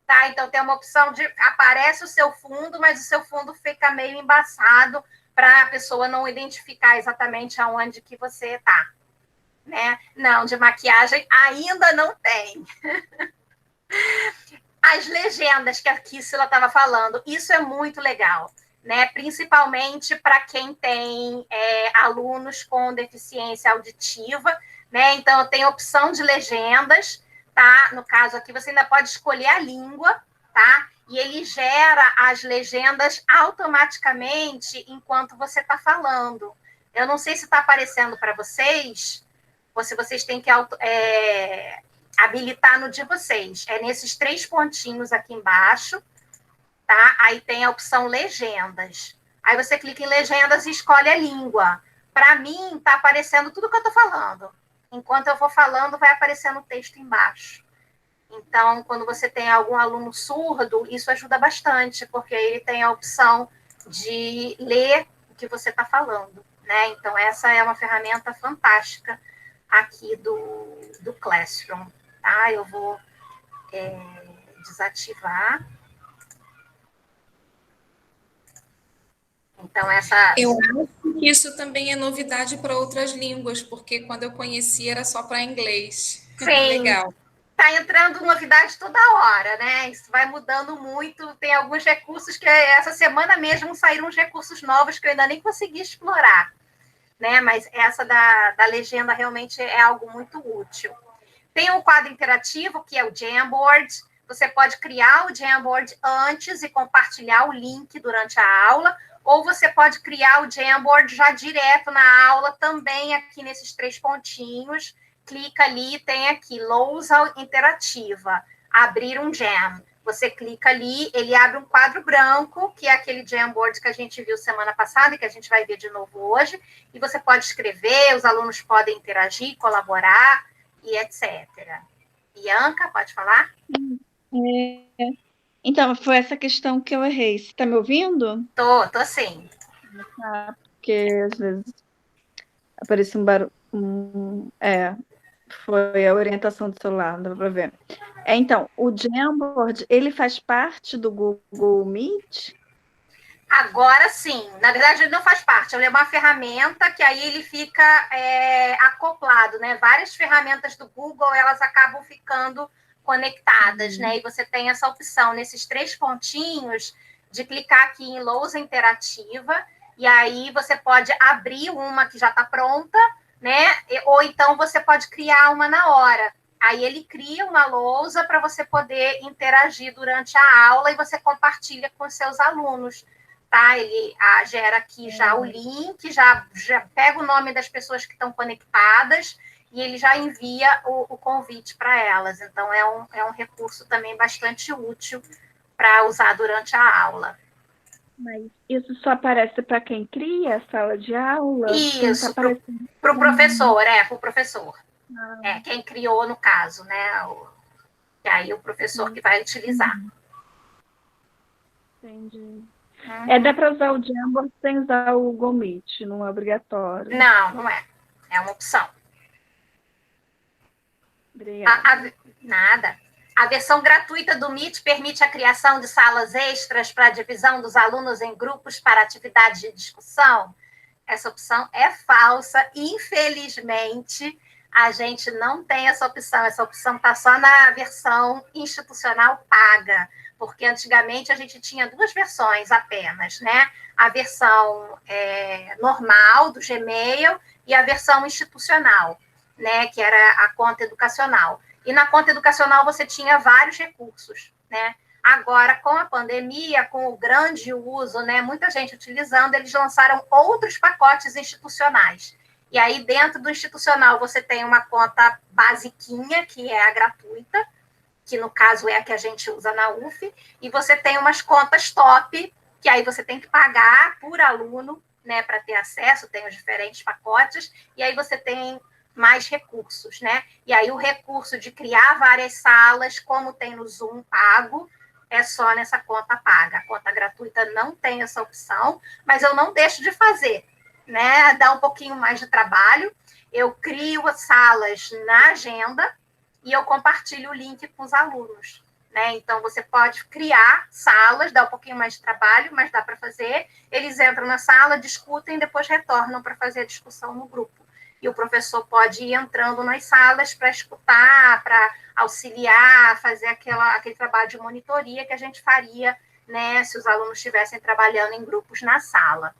Tá? Então, tem uma opção de... Aparece o seu fundo, mas o seu fundo fica meio embaçado para a pessoa não identificar exatamente aonde que você está. Né? Não, de maquiagem ainda não tem. As legendas que a Kissila estava falando, isso é muito legal. Né, principalmente para quem tem alunos com deficiência auditiva, né? Então, eu tenho opção de legendas, tá? No caso aqui, você ainda pode escolher a língua, tá? E ele gera as legendas automaticamente enquanto você está falando. Eu não sei se está aparecendo para vocês, ou se vocês têm que habilitar no de vocês. É nesses 3 pontinhos aqui embaixo, tá? Aí tem a opção legendas. Aí você clica em legendas e escolhe a língua. Para mim, tá aparecendo tudo que eu tô falando. Enquanto eu vou falando, vai aparecendo o texto embaixo. Então, quando você tem algum aluno surdo, isso ajuda bastante, porque ele tem a opção de ler o que você está falando, né? Então, essa é uma ferramenta fantástica aqui do Classroom, tá? Eu vou desativar. Então, eu acho que isso também é novidade para outras línguas, porque quando eu conheci era só para inglês. Sim. Legal. Está entrando novidade toda hora, né? Isso vai mudando muito. Tem alguns recursos que essa semana mesmo saíram uns recursos novos que eu ainda nem consegui explorar, né? Mas essa da legenda realmente é algo muito útil. Tem um quadro interativo, que é o Jamboard. Você pode criar o Jamboard antes e compartilhar o link durante a aula, ou você pode criar o Jamboard já direto na aula, também aqui nesses 3 pontinhos. Clica ali, tem aqui, lousa interativa, abrir um Jam. Você clica ali, ele abre um quadro branco, que é aquele Jamboard que a gente viu semana passada e que a gente vai ver de novo hoje, e você pode escrever, os alunos podem interagir, colaborar, e etc. Bianca, pode falar? Então, foi essa questão que eu errei. Você está me ouvindo? Tô sim. Porque às vezes aparece um barulho. Foi a orientação do celular, não dá para ver. Então, o Jamboard, ele faz parte do Google Meet? Agora sim. Na verdade, ele não faz parte. Ele é uma ferramenta que aí ele fica acoplado, né? Várias ferramentas do Google, elas acabam ficando conectadas, né? E você tem essa opção nesses 3 pontinhos de clicar aqui em lousa interativa, e aí você pode abrir uma que já está pronta, né? Ou então você pode criar uma na hora. Aí ele cria uma lousa para você poder interagir durante a aula e você compartilha com seus alunos. Tá? Ele gera aqui já o link, já pega o nome das pessoas que estão conectadas e ele já envia o convite para elas. Então, é um recurso também bastante útil para usar durante a aula. Mas isso só aparece para quem cria a sala de aula? Isso, para o professor, para o professor. Quem criou, no caso, né? E aí o professor que vai utilizar. Entendi. Dá para usar o Jamboard sem usar o Google Meet, não é obrigatório. Não é. É uma opção. Obrigada. Nada. A versão gratuita do Meet permite a criação de salas extras para a divisão dos alunos em grupos para atividades de discussão. Essa opção é falsa. Infelizmente, a gente não tem essa opção. Essa opção está só na versão institucional paga, porque antigamente a gente tinha 2 versões apenas, né? A versão normal do Gmail e a versão institucional, né? Que era a conta educacional. E na conta educacional você tinha vários recursos, né? Agora, com a pandemia, com o grande uso, né? Muita gente utilizando, eles lançaram outros pacotes institucionais. E aí, dentro do institucional, você tem uma conta basiquinha, que é a gratuita, que no caso é a que a gente usa na UF, e você tem umas contas top, que aí você tem que pagar por aluno, né, para ter acesso, tem os diferentes pacotes, e aí você tem mais recursos, né? E aí o recurso de criar várias salas, como tem no Zoom pago, é só nessa conta paga. A conta gratuita não tem essa opção, mas eu não deixo de fazer, né? Dá um pouquinho mais de trabalho. Eu crio salas na agenda e eu compartilho o link com os alunos, né? Então, você pode criar salas, dá um pouquinho mais de trabalho, mas dá para fazer. Eles entram na sala, discutem, depois retornam para fazer a discussão no grupo. E o professor pode ir entrando nas salas para escutar, para auxiliar, fazer aquele trabalho de monitoria que a gente faria, né, se os alunos estivessem trabalhando em grupos na sala.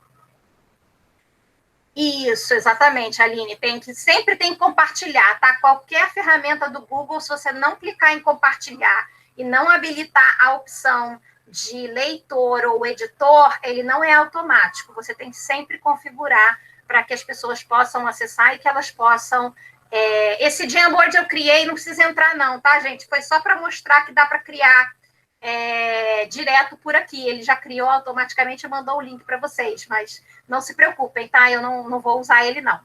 Isso, exatamente, Aline. Sempre tem que compartilhar, tá? Qualquer ferramenta do Google, se você não clicar em compartilhar e não habilitar a opção de leitor ou editor, ele não é automático. Você tem que sempre configurar para que as pessoas possam acessar e que elas possam... esse Jamboard eu criei, não precisa entrar não, tá, gente? Foi só para mostrar que dá para criar direto por aqui. Ele já criou automaticamente e mandou o link para vocês, mas não se preocupem, tá? Eu não vou usar ele, não.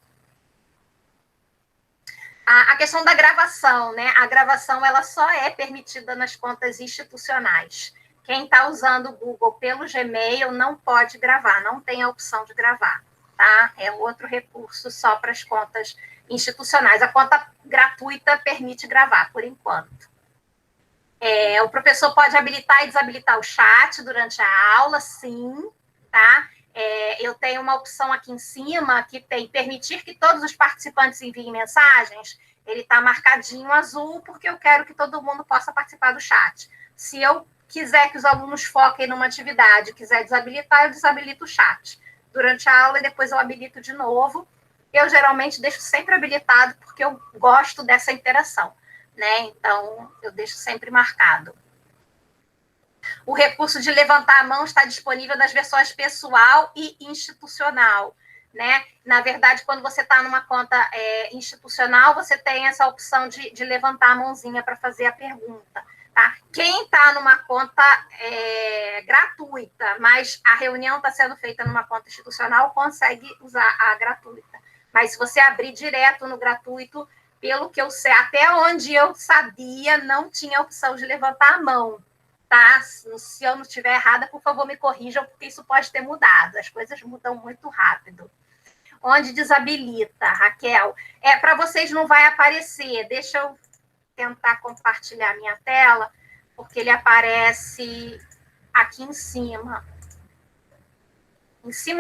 A questão da gravação, né? A gravação, ela só é permitida nas contas institucionais. Quem está usando o Google pelo Gmail não pode gravar, não tem a opção de gravar. Tá? É outro recurso só para as contas institucionais. A conta gratuita permite gravar, por enquanto. O professor pode habilitar e desabilitar o chat durante a aula, sim, tá? Eu tenho uma opção aqui em cima que tem permitir que todos os participantes enviem mensagens. Ele está marcadinho azul porque eu quero que todo mundo possa participar do chat. Se eu quiser que os alunos foquem numa atividade, quiser desabilitar, eu desabilito o chat durante a aula e depois eu habilito de novo. Eu geralmente deixo sempre habilitado porque eu gosto dessa interação, né? Então, eu deixo sempre marcado. O recurso de levantar a mão está disponível nas versões pessoal e institucional, né? Na verdade, quando você está numa conta institucional, você tem essa opção de levantar a mãozinha para fazer a pergunta. Tá? Quem está numa conta gratuita, mas a reunião está sendo feita numa conta institucional, consegue usar a gratuita. Mas se você abrir direto no gratuito, pelo que eu sei, até onde eu sabia, não tinha opção de levantar a mão. Tá? Se eu não estiver errada, por favor, me corrijam, porque isso pode ter mudado. As coisas mudam muito rápido. Onde desabilita, Raquel? Para vocês não vai aparecer. Deixa eu tentar compartilhar minha tela, porque ele aparece aqui em cima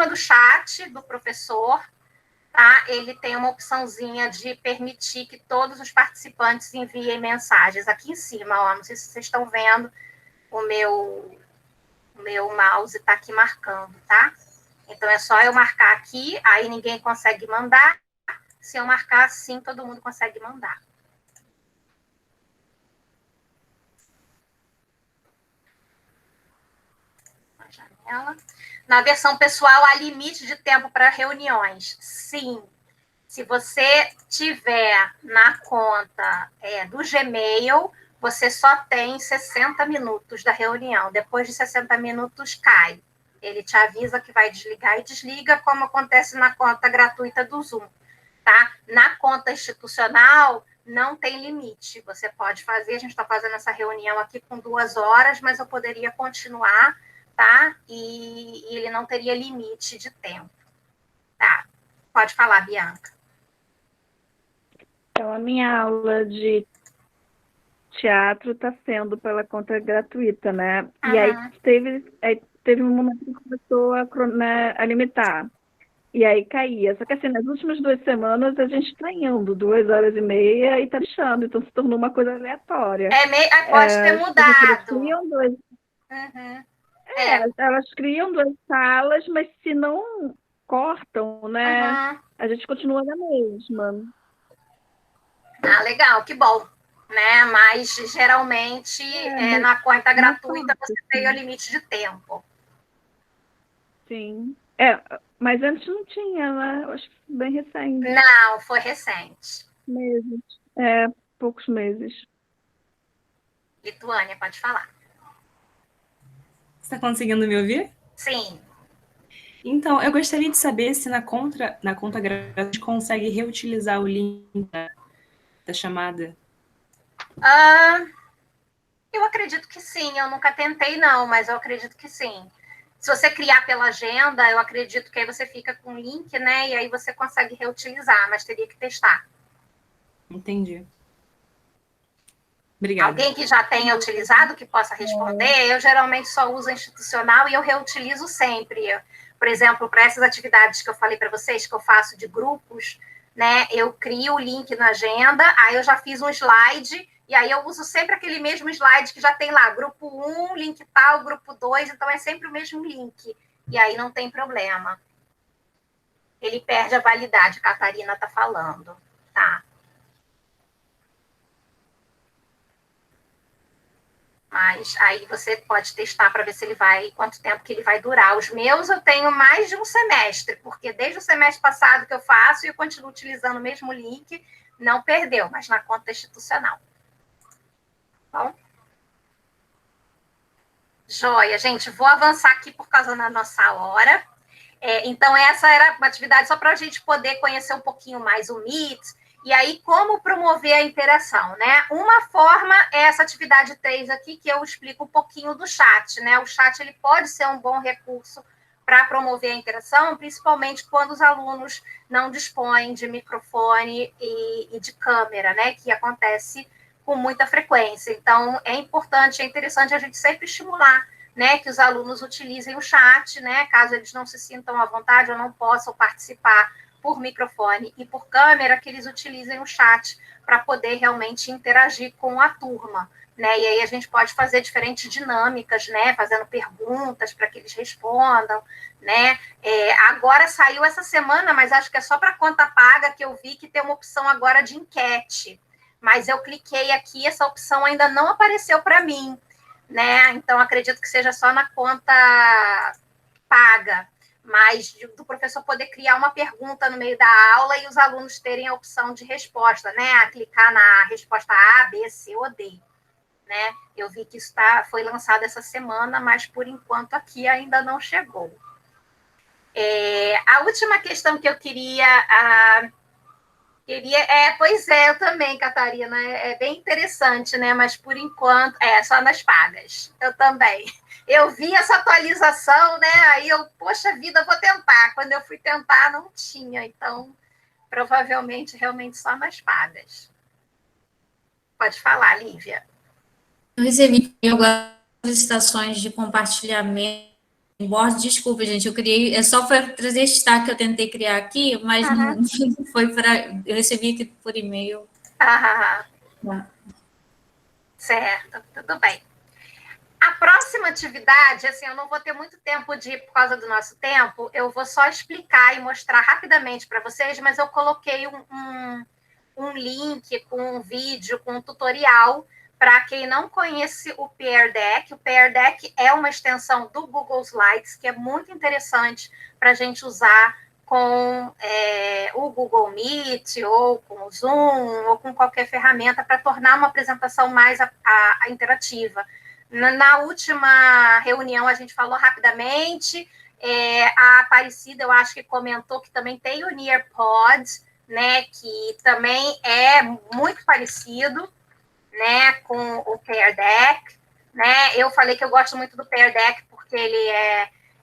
do chat do professor, tá? Ele tem uma opçãozinha de permitir que todos os participantes enviem mensagens aqui em cima, ó, não sei se vocês estão vendo, o meu mouse está aqui marcando, tá? Então, é só eu marcar aqui, aí ninguém consegue mandar. Se eu marcar assim, todo mundo consegue mandar. Janela. Na versão pessoal, há limite de tempo para reuniões. Sim. Se você tiver na conta do Gmail, você só tem 60 minutos da reunião. Depois de 60 minutos, cai. Ele te avisa que vai desligar e desliga, como acontece na conta gratuita do Zoom. Tá? Na conta institucional, não tem limite. Você pode fazer, a gente está fazendo essa reunião aqui com 2 horas, mas eu poderia continuar, tá? E ele não teria limite de tempo. Tá? Pode falar, Bianca. Então, a minha aula de teatro está sendo pela conta gratuita, né? Uhum. E aí teve um momento que começou a limitar. E aí caía. Só que assim, nas últimas 2 semanas a gente está indo 2 horas e meia e está deixando. Então se tornou uma coisa aleatória. Pode ter mudado. Uhum. Elas criam 2 salas, mas se não cortam, né? Uhum. A gente continua na mesma. Legal, que bom. Né? Mas geralmente na conta gratuita você tem o limite de tempo. Sim. Mas antes não tinha, né? Eu acho que bem recente. Não, foi recente. Meses. Poucos meses. Lituânia, pode falar. Você está conseguindo me ouvir? Sim. Então, eu gostaria de saber se na conta gratuita a gente consegue reutilizar o link da chamada. Eu acredito que sim, eu nunca tentei não, mas eu acredito que sim. Se você criar pela agenda, eu acredito que aí você fica com o link, né? E aí você consegue reutilizar, mas teria que testar. Entendi. Obrigada. Alguém que já tenha utilizado, que possa responder, eu geralmente só uso institucional e eu reutilizo sempre. Por exemplo, para essas atividades que eu falei para vocês, que eu faço de grupos, né? Eu crio o link na agenda, aí eu já fiz um slide, e aí eu uso sempre aquele mesmo slide que já tem lá, grupo 1, link tal, grupo 2, então é sempre o mesmo link. E aí não tem problema. Ele perde a validade, a Catarina está falando. Tá. Mas aí você pode testar para ver se ele vai, quanto tempo que ele vai durar. Os meus eu tenho mais de um semestre, porque desde o semestre passado que eu faço e eu continuo utilizando o mesmo link, não perdeu, mas na conta institucional. Bom? Joia, gente, vou avançar aqui por causa da nossa hora. Então, essa era uma atividade só para a gente poder conhecer um pouquinho mais o Meet, e aí como promover a interação, né? Uma forma é essa atividade 3 aqui, que eu explico um pouquinho do chat, né? O chat ele pode ser um bom recurso para promover a interação, principalmente quando os alunos não dispõem de microfone e de câmera, né? Que acontece com muita frequência. Então, é importante, é interessante a gente sempre estimular, né, que os alunos utilizem o chat, né, caso eles não se sintam à vontade ou não possam participar por microfone e por câmera, que eles utilizem o chat para poder realmente interagir com a turma, né, e aí a gente pode fazer diferentes dinâmicas, né, fazendo perguntas para que eles respondam, né, agora saiu essa semana, mas acho que é só para conta paga que eu vi que tem uma opção agora de enquete, mas eu cliquei aqui, essa opção ainda não apareceu para mim, né? Então, acredito que seja só na conta paga, mas do professor poder criar uma pergunta no meio da aula e os alunos terem a opção de resposta, né? A clicar na resposta A, B, C ou D, né? Eu vi que isso foi lançado essa semana, mas por enquanto aqui ainda não chegou. A última questão que eu queria... pois é, eu também, Catarina, é bem interessante, né? Mas por enquanto, só nas pagas. Eu também. Eu vi essa atualização, né? Aí eu, poxa vida, vou tentar. Quando eu fui tentar, não tinha. Então, provavelmente, realmente só nas pagas. Pode falar, Lívia. Eu recebi algumas solicitações de compartilhamento. Desculpa, gente, eu criei, só para trazer esse destaque que eu tentei criar aqui, mas não foi para. Eu recebi aqui por e-mail. Certo, tudo bem. A próxima atividade, assim, eu não vou ter muito tempo por causa do nosso tempo, eu vou só explicar e mostrar rapidamente para vocês, mas eu coloquei um link com um vídeo, com um tutorial, para quem não conhece o Pear Deck. O Pear Deck é uma extensão do Google Slides, que é muito interessante para a gente usar com o Google Meet, ou com o Zoom, ou com qualquer ferramenta, para tornar uma apresentação mais interativa. Na última reunião, a gente falou rapidamente, a Aparecida, eu acho que comentou que também tem o Nearpod, né, que também é muito parecido, né, com o Pear Deck, né? Eu falei que eu gosto muito do Pear Deck porque ele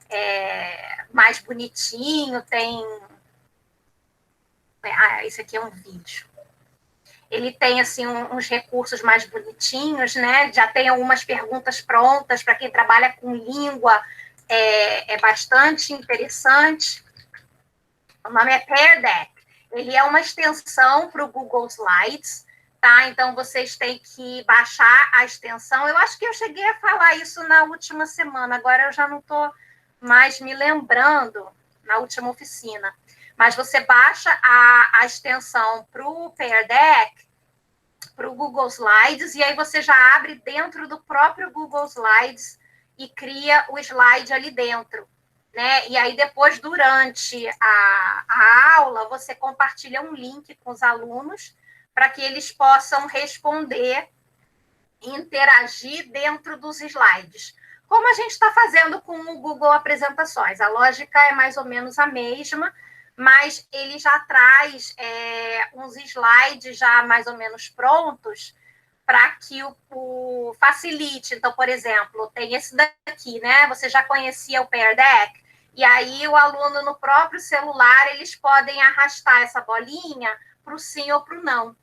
é mais bonitinho, tem... esse aqui é um vídeo. Ele tem, assim, uns recursos mais bonitinhos, né? Já tem algumas perguntas prontas para quem trabalha com língua, é bastante interessante. O nome é Pear Deck. Ele é uma extensão para o Google Slides, tá? Então, vocês têm que baixar a extensão. Eu acho que eu cheguei a falar isso na última semana, agora eu já não estou mais me lembrando, na última oficina. Mas você baixa a extensão para o Pear Deck, para o Google Slides, e aí você já abre dentro do próprio Google Slides e cria o slide ali dentro, né? E aí depois, durante a aula, você compartilha um link com os alunos para que eles possam responder e interagir dentro dos slides. como a gente está fazendo com o Google Apresentações. A lógica é mais ou menos a mesma, mas ele já traz uns slides já mais ou menos prontos para que o facilite. Então, por exemplo, tem esse daqui, né? Você já conhecia o Pear Deck? E aí o aluno, no próprio celular, eles podem arrastar essa bolinha para o sim ou para o não.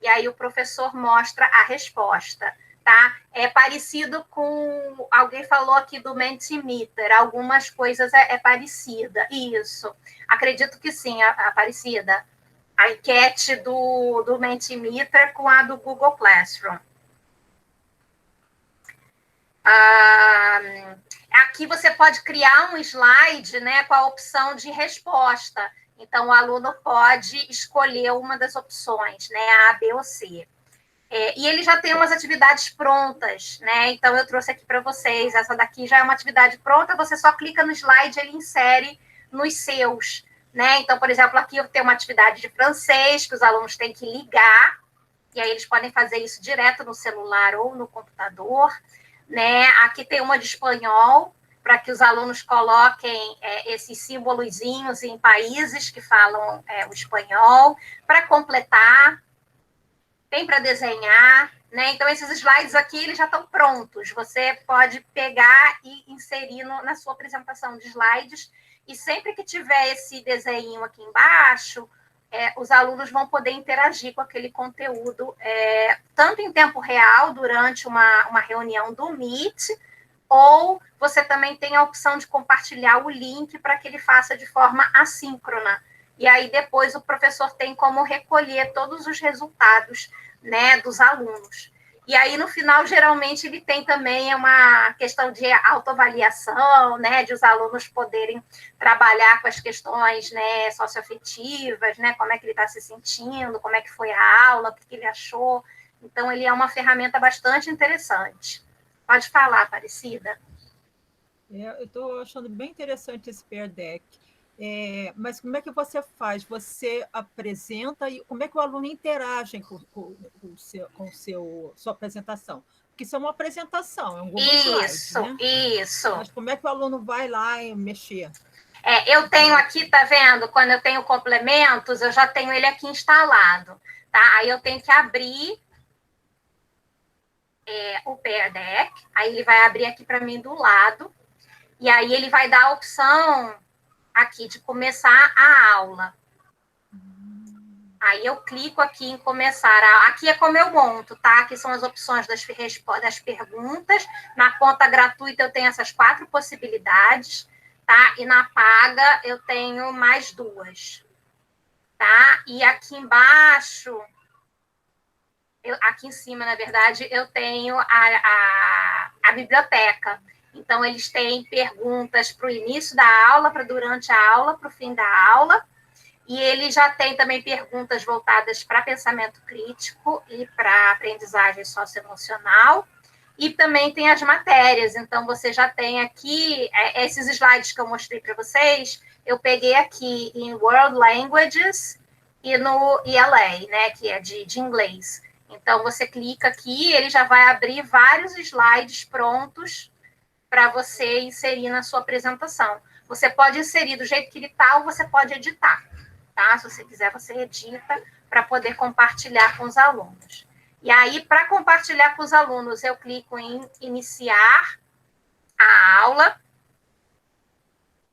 E aí o professor mostra a resposta. Tá? É parecido com... Alguém falou aqui do Mentimeter. Algumas coisas é parecida. Isso. Acredito que sim, Aparecida. A enquete do Mentimeter com a do Google Classroom. Aqui você pode criar um slide, né, com a opção de resposta. Então, o aluno pode escolher uma das opções, né, A, B ou C. E ele já tem umas atividades prontas, né? Então, eu trouxe aqui para vocês. Essa daqui já é uma atividade pronta, você só clica no slide e ele insere nos seus, né? Então, por exemplo, aqui eu tenho uma atividade de francês que os alunos têm que ligar, e aí eles podem fazer isso direto no celular ou no computador, né? Aqui tem uma de espanhol, para que os alunos coloquem esses símbolozinhos em países que falam o espanhol, para completar. Tem para desenhar, né? Então, esses slides aqui, eles já estão prontos. Você pode pegar e inserir na sua apresentação de slides, e sempre que tiver esse desenho aqui embaixo, os alunos vão poder interagir com aquele conteúdo, tanto em tempo real, durante uma reunião do Meet, ou você também tem a opção de compartilhar o link para que ele faça de forma assíncrona. E aí, depois, o professor tem como recolher todos os resultados, né, dos alunos. E aí, no final, geralmente, ele tem também uma questão de autoavaliação, né, de os alunos poderem trabalhar com as questões, né, socioafetivas, né, como é que ele está se sentindo, como é que foi a aula, o que ele achou. Então, ele é uma ferramenta bastante interessante. Pode falar, Aparecida. Eu estou achando bem interessante esse Pear Deck. Mas como é que você faz? Você apresenta e como é que o aluno interage com sua apresentação? Porque isso é uma apresentação, é um Google Slide, né? Isso. Mas como é que o aluno vai lá e mexer? Eu tenho aqui, tá vendo? Quando eu tenho complementos, eu já tenho ele aqui instalado, tá? Aí eu tenho que abrir o Pear Deck, aí ele vai abrir aqui para mim do lado, e aí ele vai dar a opção aqui de começar a aula. Aí eu clico aqui em começar. Aqui é como eu monto, tá? Aqui são as opções das perguntas. Na conta gratuita eu tenho essas 4 possibilidades, tá? E na paga eu tenho mais 2, tá? E aqui embaixo, aqui em cima, na verdade, eu tenho a biblioteca. Então, eles têm perguntas para o início da aula, para durante a aula, para o fim da aula. E ele já tem também perguntas voltadas para pensamento crítico e para aprendizagem socioemocional. E também tem as matérias. Então, você já tem aqui, esses slides que eu mostrei para vocês, eu peguei aqui em World Languages e no ELA, né, que é de inglês. Então, você clica aqui, ele já vai abrir vários slides prontos para você inserir na sua apresentação. Você pode inserir do jeito que ele está ou você pode editar, tá? Se você quiser, você edita para poder compartilhar com os alunos. E aí, para compartilhar com os alunos, eu clico em iniciar a aula,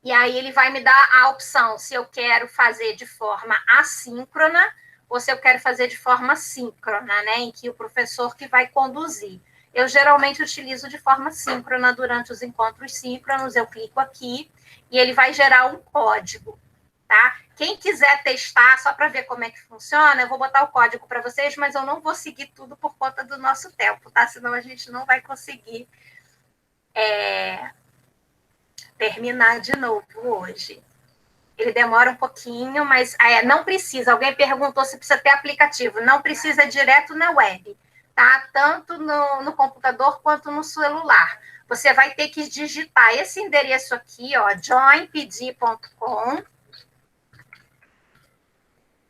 e aí ele vai me dar a opção se eu quero fazer de forma assíncrona ou se eu quero fazer de forma síncrona, né? Em que o professor que vai conduzir. Eu geralmente utilizo de forma síncrona durante os encontros síncronos, eu clico aqui e ele vai gerar um código, tá? Quem quiser testar, só para ver como é que funciona, eu vou botar o código para vocês, mas eu não vou seguir tudo por conta do nosso tempo, tá? Senão a gente não vai conseguir terminar de novo hoje. Ele demora um pouquinho, mas não precisa. Alguém perguntou se precisa ter aplicativo. Não precisa, direto na web, tá? Tanto no computador quanto no celular. Você vai ter que digitar esse endereço aqui, ó, joinpd.com,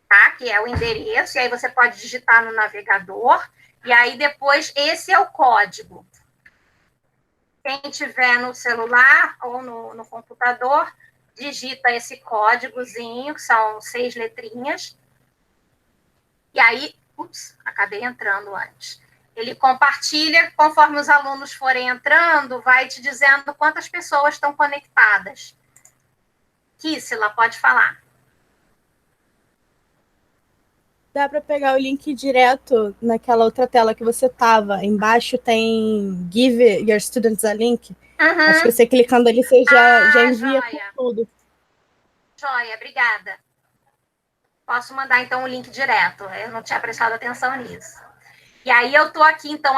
tá? Que é o endereço, e aí você pode digitar no navegador, e aí depois esse é o código. Quem tiver no celular ou no computador, digita esse códigozinho, que são 6 letrinhas, e aí, acabei entrando antes. Ele compartilha, conforme os alunos forem entrando, vai te dizendo quantas pessoas estão conectadas. Kissila, pode falar. Dá para pegar o link direto naquela outra tela que você estava. Embaixo tem Give Your Students a Link. Acho que você clicando ali, você já envia tudo. Joia, obrigada. Posso mandar, então, o link direto. Eu não tinha prestado atenção nisso. E aí eu estou aqui, então,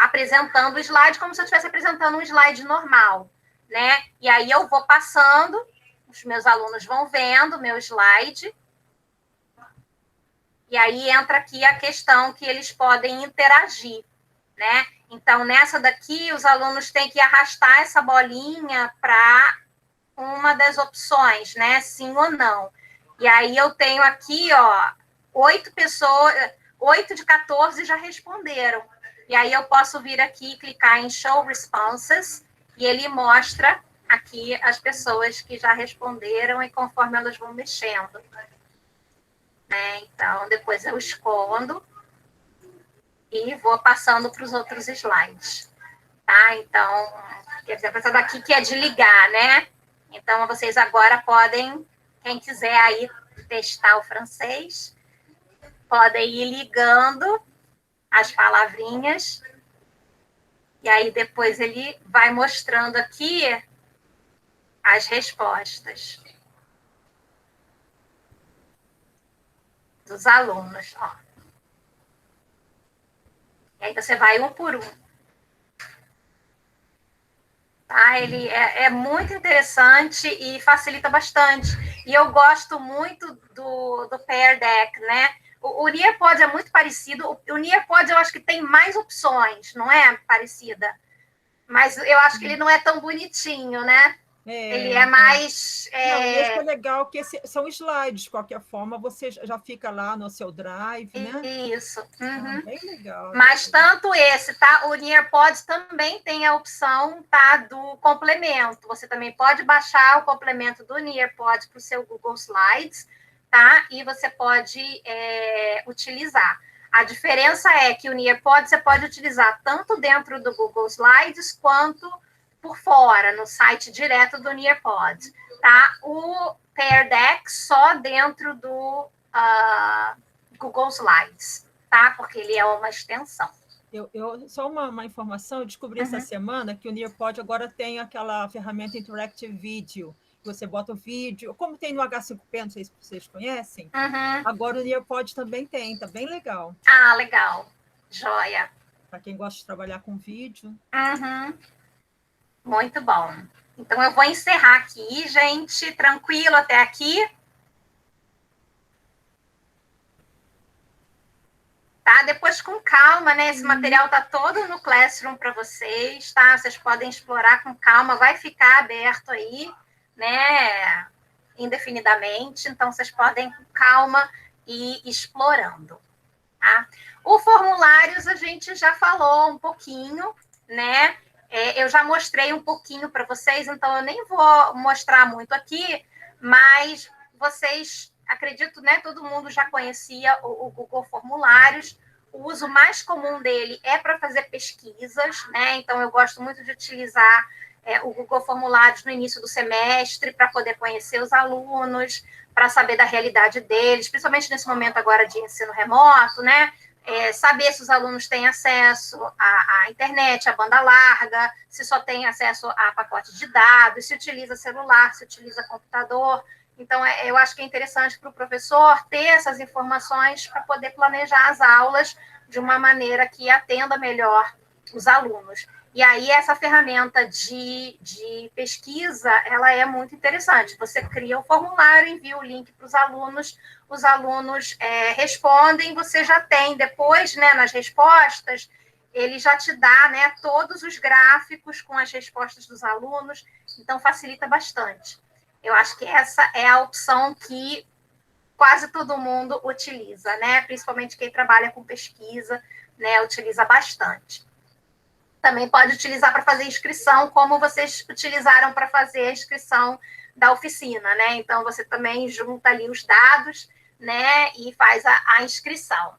apresentando o slide como se eu estivesse apresentando um slide normal, né? E aí eu vou passando, os meus alunos vão vendo o meu slide. E aí entra aqui a questão que eles podem interagir, né? Então, nessa daqui, os alunos têm que arrastar essa bolinha para uma das opções, né? Sim ou não. E aí eu tenho aqui, 8 pessoas, 8 de 14 já responderam. E aí eu posso vir aqui e clicar em Show Responses e ele mostra aqui as pessoas que já responderam e conforme elas vão mexendo. Então, depois eu escondo e vou passando para os outros slides. Tá? Então, quer dizer, essa daqui que é de ligar, né? Então, vocês agora podem, quem quiser aí testar o francês, podem ir ligando as palavrinhas e aí depois ele vai mostrando aqui as respostas dos alunos. E aí você vai um por um. Tá? Ele é muito interessante e facilita bastante. E eu gosto muito do Pear Deck, né? O Nearpod é muito parecido. O Nearpod eu acho que tem mais opções, não é parecida? Mas eu acho que ele não é tão bonitinho, né? Ele é mais... Não, esse é legal, que são slides, de qualquer forma, você já fica lá no seu drive, né? Isso. Uhum. Bem legal. Mas tanto esse, tá? O Nearpod também tem a opção, tá, do complemento. Você também pode baixar o complemento do Nearpod para o seu Google Slides, tá? E você pode utilizar. A diferença é que o Nearpod você pode utilizar tanto dentro do Google Slides quanto por fora, no site direto do Nearpod, tá? O Pear Deck só dentro do Google Slides, tá? Porque ele é uma extensão. Só uma informação, eu descobri essa semana que o Nearpod agora tem aquela ferramenta Interactive Video, que você bota o vídeo, como tem no H5P, não sei se vocês conhecem, agora o Nearpod também tem, tá bem legal. Ah, legal. Joia. Para quem gosta de trabalhar com vídeo. Muito bom. Então, eu vou encerrar aqui, gente. Tranquilo até aqui? Tá? Depois, com calma, né? Esse material tá todo no Classroom para vocês, tá? Vocês podem explorar com calma. Vai ficar aberto aí, né? Indefinidamente. Então, vocês podem, com calma, ir explorando, tá? O formulários, a gente já falou um pouquinho, né? Eu já mostrei um pouquinho para vocês, então eu nem vou mostrar muito aqui, mas vocês, acredito, né, todo mundo já conhecia o Google Formulários. O uso mais comum dele é para fazer pesquisas, né? Então eu gosto muito de utilizar o Google Formulários no início do semestre para poder conhecer os alunos, para saber da realidade deles, principalmente nesse momento agora de ensino remoto, né? Saber se os alunos têm acesso à internet, à banda larga, se só tem acesso a pacotes de dados, se utiliza celular, se utiliza computador. Então, eu acho que é interessante para o professor ter essas informações para poder planejar as aulas de uma maneira que atenda melhor os alunos. E aí, essa ferramenta de pesquisa, ela é muito interessante. Você cria o formulário, envia o link para os alunos respondem, você já tem depois, né, nas respostas, ele já te dá, né, todos os gráficos com as respostas dos alunos, então facilita bastante. Eu acho que essa é a opção que quase todo mundo utiliza, né, principalmente quem trabalha com pesquisa, né, utiliza bastante. também pode utilizar para fazer inscrição, como vocês utilizaram para fazer a inscrição da oficina, né? Então, você também junta ali os dados, né? E faz a inscrição.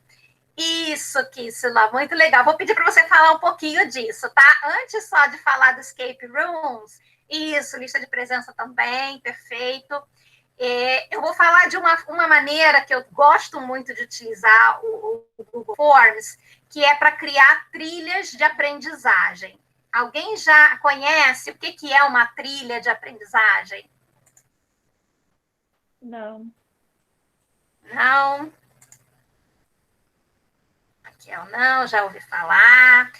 Isso, Kissila, muito legal. Vou pedir para você falar um pouquinho disso, tá? Antes só de falar do escape rooms, isso, lista de presença também, perfeito. Eu vou falar de uma maneira que eu gosto muito de utilizar o Google Forms, que é para criar trilhas de aprendizagem. Alguém já conhece o que é uma trilha de aprendizagem? Não. Não? Raquel, não, já ouvi falar.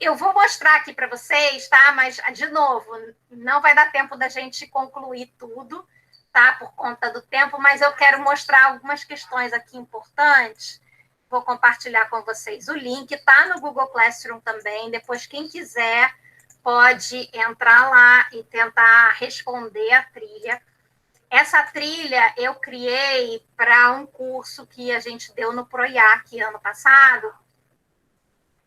Eu vou mostrar aqui para vocês, tá? Mas, de novo, não vai dar tempo da gente concluir tudo, tá? Por conta do tempo, mas eu quero mostrar algumas questões aqui importantes. Vou compartilhar com vocês o link, tá no Google Classroom também. Depois, quem quiser, pode entrar lá e tentar responder a trilha. Essa trilha eu criei para um curso que a gente deu no PROIAC ano passado,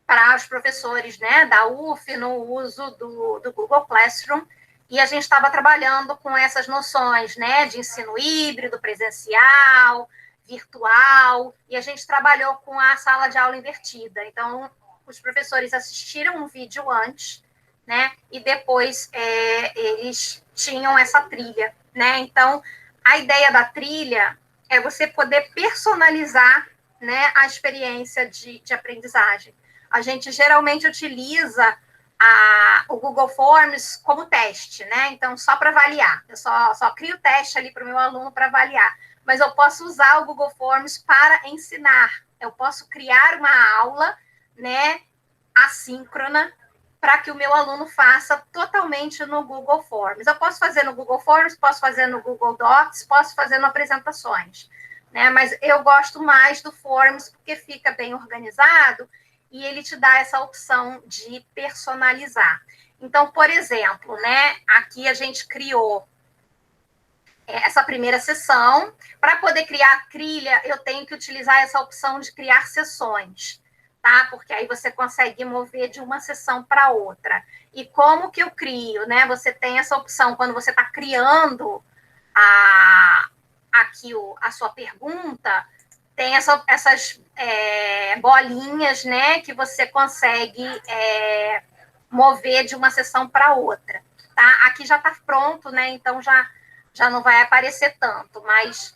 para os professores, né, da UF, no uso do Google Classroom, e a gente estava trabalhando com essas noções, né, de ensino híbrido, presencial, virtual, e a gente trabalhou com a sala de aula invertida. Então, os professores assistiram um vídeo antes, né, e depois eles tinham essa trilha, né? Então, a ideia da trilha é você poder personalizar, né, a experiência de aprendizagem. A gente geralmente utiliza o Google Forms como teste, né? Então, só para avaliar. Eu só crio o teste ali para o meu aluno para avaliar. Mas eu posso usar o Google Forms para ensinar. Eu posso criar uma aula, né, assíncrona, para que o meu aluno faça totalmente no Google Forms. Eu posso fazer no Google Forms, posso fazer no Google Docs, posso fazer no Apresentações, né? Mas eu gosto mais do Forms, porque fica bem organizado e ele te dá essa opção de personalizar. Então, por exemplo, né, aqui a gente criou essa primeira sessão. Para poder criar trilha, eu tenho que utilizar essa opção de criar sessões, tá? Porque aí você consegue mover de uma sessão para outra. E como que eu crio, né? Você tem essa opção quando você está criando a sua pergunta, tem essas bolinhas, né? Que você consegue mover de uma sessão para outra, tá? Aqui já está pronto, né? Então já não vai aparecer tanto, mas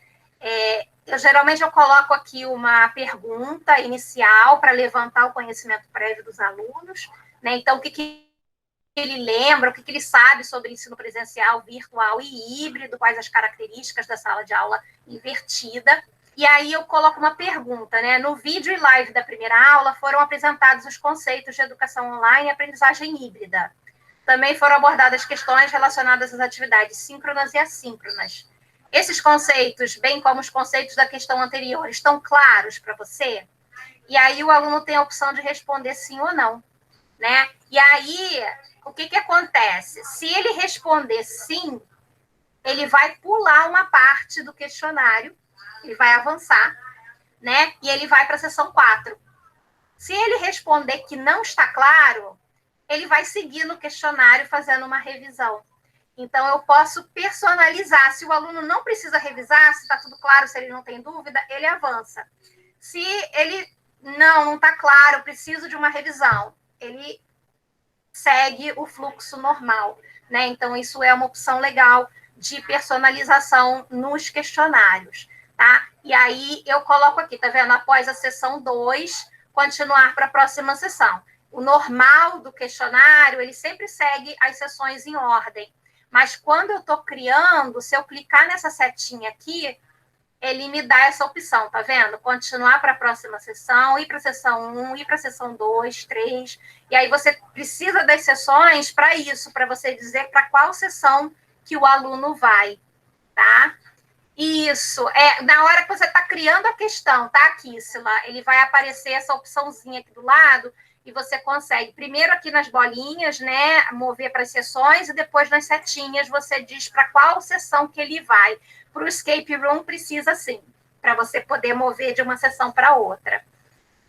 geralmente eu coloco aqui uma pergunta inicial para levantar o conhecimento prévio dos alunos, né? Então, o que ele lembra, o que ele sabe sobre ensino presencial, virtual e híbrido, quais as características da sala de aula invertida. E aí eu coloco uma pergunta, né? No vídeo e live da primeira aula foram apresentados os conceitos de educação online e aprendizagem híbrida. Também foram abordadas questões relacionadas às atividades síncronas e assíncronas. Esses conceitos, bem como os conceitos da questão anterior, estão claros para você? E aí o aluno tem a opção de responder sim ou não, né? E aí, o que acontece? Se ele responder sim, ele vai pular uma parte do questionário, ele vai avançar, né? E ele vai para a sessão 4. Se ele responder que não está claro, ele vai seguir no questionário fazendo uma revisão. Então, eu posso personalizar. Se o aluno não precisa revisar, se está tudo claro, se ele não tem dúvida, ele avança. Se ele não está claro, preciso de uma revisão, ele segue o fluxo normal, né? Então, isso é uma opção legal de personalização nos questionários, tá? E aí, eu coloco aqui, tá vendo? Após a sessão 2, continuar para a próxima sessão. O normal do questionário, ele sempre segue as sessões em ordem. Mas quando eu estou criando, se eu clicar nessa setinha aqui, ele me dá essa opção, tá vendo? Continuar para a próxima sessão, ir para a sessão 1, ir para a sessão 2, 3. E aí você precisa das sessões para isso, para você dizer para qual sessão que o aluno vai, tá? Isso, na hora que você está criando a questão, tá, Kissila? Ele vai aparecer essa opçãozinha aqui do lado, e você consegue, primeiro aqui nas bolinhas, né, mover para as sessões, e depois nas setinhas você diz para qual sessão que ele vai. Para o escape room precisa sim, para você poder mover de uma sessão para outra,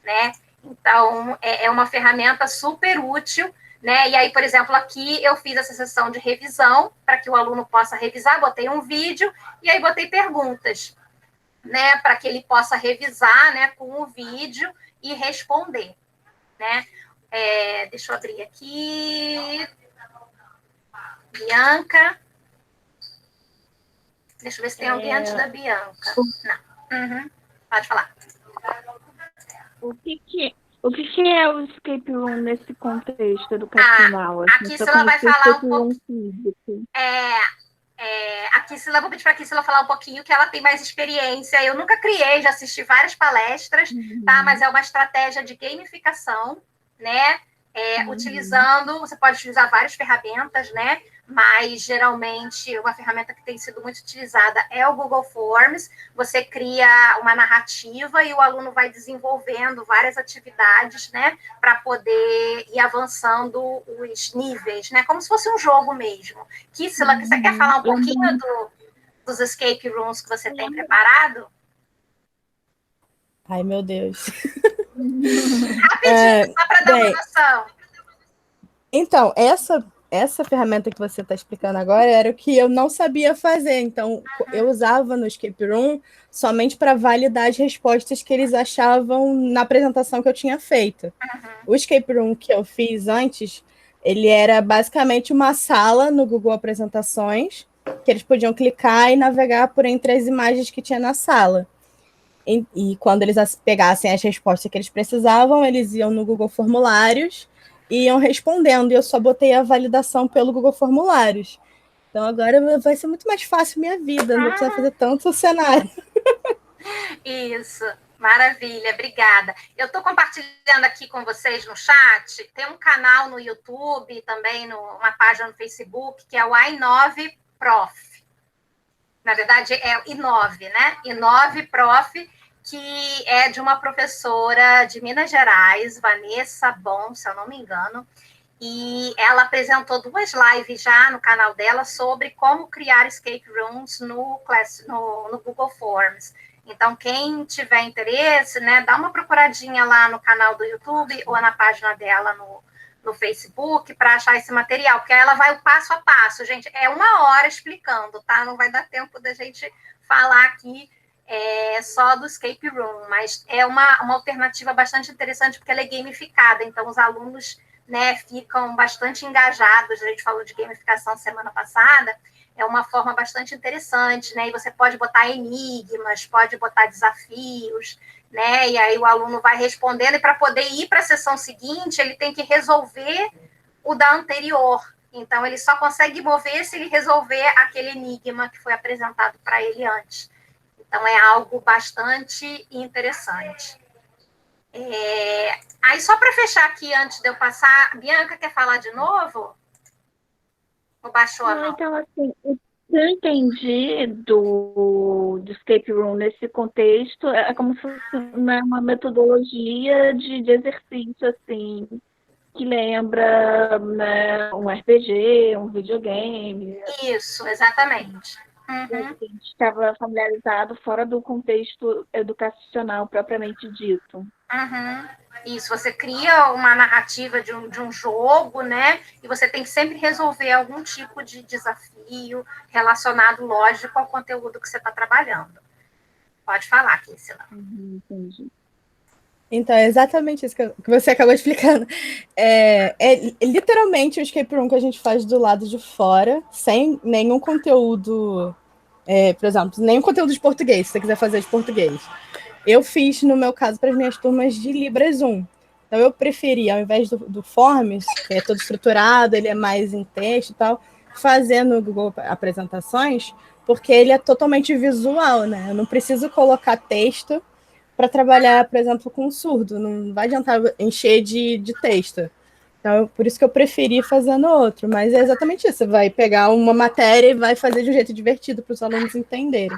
né? Então, é uma ferramenta super útil, né? E aí, por exemplo, aqui eu fiz essa sessão de revisão para que o aluno possa revisar, botei um vídeo e aí botei perguntas, né? Para que ele possa revisar, né? Com o vídeo e responder, né? Deixa eu abrir aqui. Bianca. Deixa eu ver se tem alguém antes da Bianca. Não. Uhum. Pode falar. O que é o escape room nesse contexto educacional? A Kissila vai falar um pouquinho. A Kissila, vou pedir para a Kissila falar um pouquinho, que ela tem mais experiência. Eu nunca criei, já assisti várias palestras, tá? Mas é uma estratégia de gamificação, né? Utilizando, você pode utilizar várias ferramentas, né? Mas geralmente uma ferramenta que tem sido muito utilizada é o Google Forms. Você cria uma narrativa e o aluno vai desenvolvendo várias atividades, né, para poder ir avançando os níveis, né, como se fosse um jogo mesmo. Kissila, você quer falar um pouquinho dos escape rooms que você tem preparado? Ai, meu Deus. Rapidinho, só para dar uma noção. Então, essa ferramenta que você está explicando agora era o que eu não sabia fazer. Então, eu usava no Escape Room somente para validar as respostas que eles achavam na apresentação que eu tinha feito. O Escape Room que eu fiz antes, ele era basicamente uma sala no Google Apresentações, que eles podiam clicar e navegar por entre as imagens que tinha na sala. E quando eles pegassem as respostas que eles precisavam, eles iam no Google Formulários e iam respondendo, e eu só botei a validação pelo Google Formulários. Então agora vai ser muito mais fácil minha vida, não vou precisar fazer tanto cenário. Isso, maravilha, obrigada. Eu estou compartilhando aqui com vocês no chat, tem um canal no YouTube, também uma página no Facebook, que é o i9 Prof. Na verdade, é o i9, né? i9 Prof, que é de uma professora de Minas Gerais, Vanessa Bom, se eu não me engano, e ela apresentou 2 lives já no canal dela sobre como criar escape rooms no Google Forms. Então, quem tiver interesse, né, dá uma procuradinha lá no canal do YouTube ou na página dela no Facebook para achar esse material, porque ela vai o passo a passo, gente. É 1 hora explicando, tá? Não vai dar tempo da gente falar aqui só do escape room, mas é uma alternativa bastante interessante porque ela é gamificada, então os alunos, né, ficam bastante engajados. A gente falou de gamificação semana passada, é uma forma bastante interessante, né, e você pode botar enigmas, pode botar desafios, né, e aí o aluno vai respondendo, e para poder ir para a sessão seguinte, ele tem que resolver o da anterior, então ele só consegue mover se ele resolver aquele enigma que foi apresentado para ele antes. Então, é algo bastante interessante. Aí, só para fechar aqui, antes de eu passar, Bianca, quer falar de novo? Ou baixou a mão? Então, assim, o que eu entendi do escape room nesse contexto é como se fosse uma metodologia de exercício, assim, que lembra, né, um RPG, um videogame. Isso, exatamente. A gente estava familiarizado fora do contexto educacional propriamente dito. Isso, você cria uma narrativa de um jogo, né? E você tem que sempre resolver algum tipo de desafio relacionado, lógico, ao conteúdo que você está trabalhando. Pode falar, Kissila. Entendi. Então, é exatamente isso que você acabou explicando. É literalmente o escape room que a gente faz do lado de fora, sem nenhum conteúdo, por exemplo, nenhum conteúdo de português, se você quiser fazer de português. Eu fiz, no meu caso, para as minhas turmas de Libras 1. Então, eu preferi, ao invés do Forms, que é todo estruturado, ele é mais em texto e tal, fazer no Google Apresentações, porque ele é totalmente visual, né? Eu não preciso colocar texto para trabalhar, por exemplo, com surdo. Não vai adiantar encher de texto. Então, por isso que eu preferi fazer no outro. Mas é exatamente isso. Você vai pegar uma matéria e vai fazer de um jeito divertido para os alunos entenderem.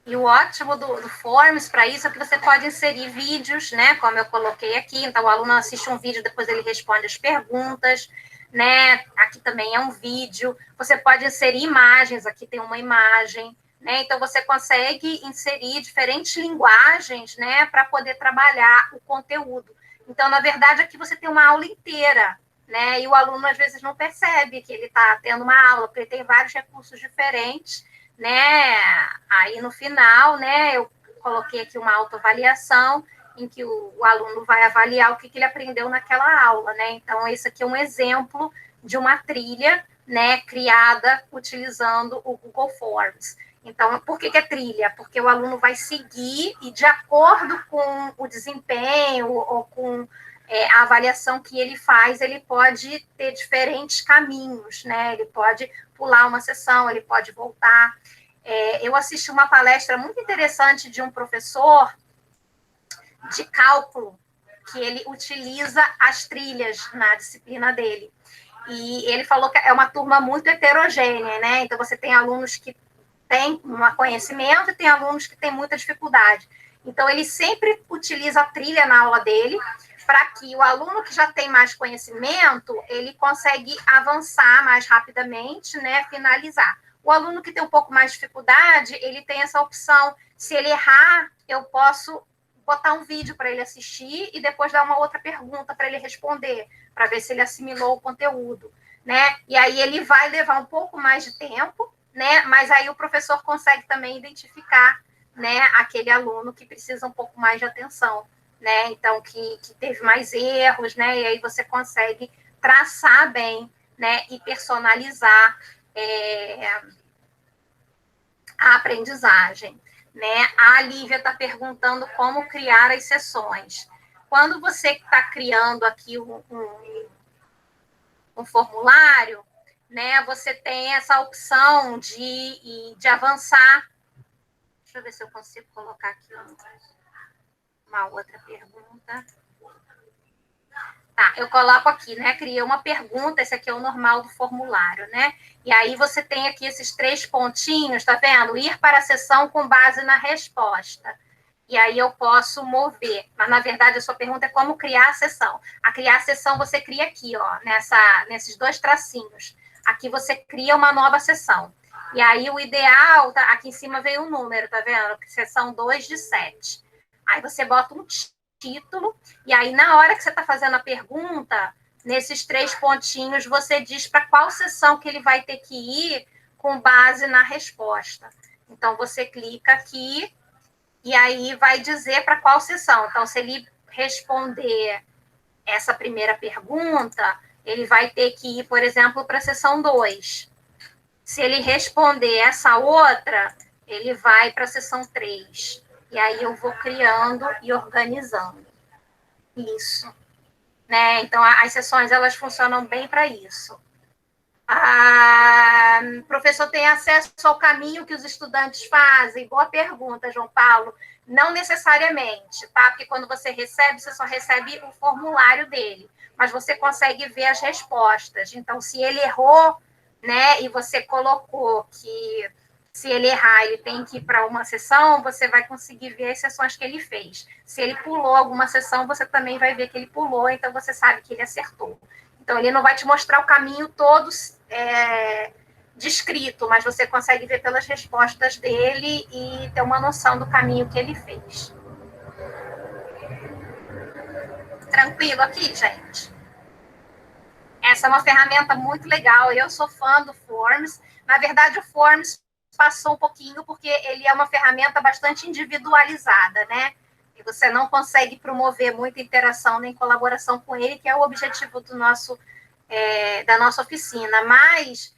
E o ótimo do Forms para isso é que você pode inserir vídeos, né? Como eu coloquei aqui. Então, o aluno assiste um vídeo, depois ele responde as perguntas, né? Aqui também é um vídeo. Você pode inserir imagens. Aqui tem uma imagem. né? Então, você consegue inserir diferentes linguagens, né, para poder trabalhar o conteúdo. Então, na verdade, aqui você tem uma aula inteira, né? E o aluno, às vezes, não percebe que ele está tendo uma aula, porque ele tem vários recursos diferentes, né? Aí, no final, né, eu coloquei aqui uma autoavaliação, em que o aluno vai avaliar o que ele aprendeu naquela aula, né? Então, esse aqui é um exemplo de uma trilha, né, criada utilizando o Google Forms. Então, por que é trilha? Porque o aluno vai seguir e, de acordo com o desempenho ou com a avaliação que ele faz, ele pode ter diferentes caminhos, né? Ele pode pular uma sessão, ele pode voltar. Eu assisti uma palestra muito interessante de um professor de cálculo, que ele utiliza as trilhas na disciplina dele. E ele falou que é uma turma muito heterogênea, né? Então, você tem alunos que têm um conhecimento e tem alunos que têm muita dificuldade. Então, ele sempre utiliza a trilha na aula dele, para que o aluno que já tem mais conhecimento, ele consegue avançar mais rapidamente, né? Finalizar. O aluno que tem um pouco mais de dificuldade, ele tem essa opção. Se ele errar, eu posso botar um vídeo para ele assistir e depois dar uma outra pergunta para ele responder, para ver se ele assimilou o conteúdo, né? E aí ele vai levar um pouco mais de tempo, né? Mas aí o professor consegue também identificar, né, aquele aluno que precisa um pouco mais de atenção, né? Então, que teve mais erros, né? E aí você consegue traçar bem, né? E personalizar a aprendizagem. Né? A Lívia está perguntando como criar as sessões. Quando você está criando aqui um formulário, né, você tem essa opção de avançar. Deixa eu ver se eu consigo colocar aqui uma outra pergunta. Tá, eu coloco aqui, né? Criei uma pergunta, esse aqui é o normal do formulário, né? E aí você tem aqui esses 3 pontinhos, tá vendo? Ir para a sessão com base na resposta. E aí eu posso mover. Mas, na verdade, a sua pergunta é como criar a sessão. A criar a sessão você cria aqui, ó, nesses 2 tracinhos. Aqui você cria uma nova sessão. E aí o ideal, tá, aqui em cima veio um número, tá vendo? Sessão 2 de 7. Aí você bota um título, e aí na hora que você está fazendo a pergunta, nesses 3 pontinhos, você diz para qual sessão que ele vai ter que ir com base na resposta. Então, você clica aqui, e aí vai dizer para qual sessão. Então, se ele responder essa primeira pergunta, ele vai ter que ir, por exemplo, para a sessão 2. Se ele responder essa outra, ele vai para a sessão 3. E aí eu vou criando e organizando. Isso. Né? Então, as sessões, elas funcionam bem para isso. O professor tem acesso ao caminho que os estudantes fazem? Boa pergunta, João Paulo. Não necessariamente, tá? Porque quando você só recebe o formulário dele. Mas você consegue ver as respostas. Então, se ele errou, né, e você colocou que se ele errar, ele tem que ir para uma sessão, você vai conseguir ver as sessões que ele fez. Se ele pulou alguma sessão, você também vai ver que ele pulou, então você sabe que ele acertou. Então, ele não vai te mostrar o caminho todo descrito, mas você consegue ver pelas respostas dele e ter uma noção do caminho que ele fez. Tranquilo aqui, gente? Essa é uma ferramenta muito legal. Eu sou fã do Forms. Na verdade, o Forms passou um pouquinho, porque ele é uma ferramenta bastante individualizada, né? E você não consegue promover muita interação nem colaboração com ele, que é o objetivo da nossa oficina. Mas,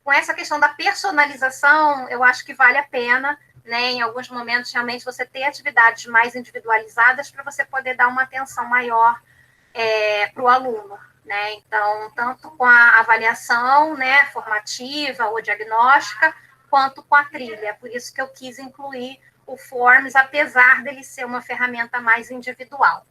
com essa questão da personalização, eu acho que vale a pena, né? Em alguns momentos, realmente, você ter atividades mais individualizadas para você poder dar uma atenção maior para o aluno, né? Então, tanto com a avaliação, né, formativa ou diagnóstica, quanto com a trilha. Por isso que eu quis incluir o Forms, apesar dele ser uma ferramenta mais individual.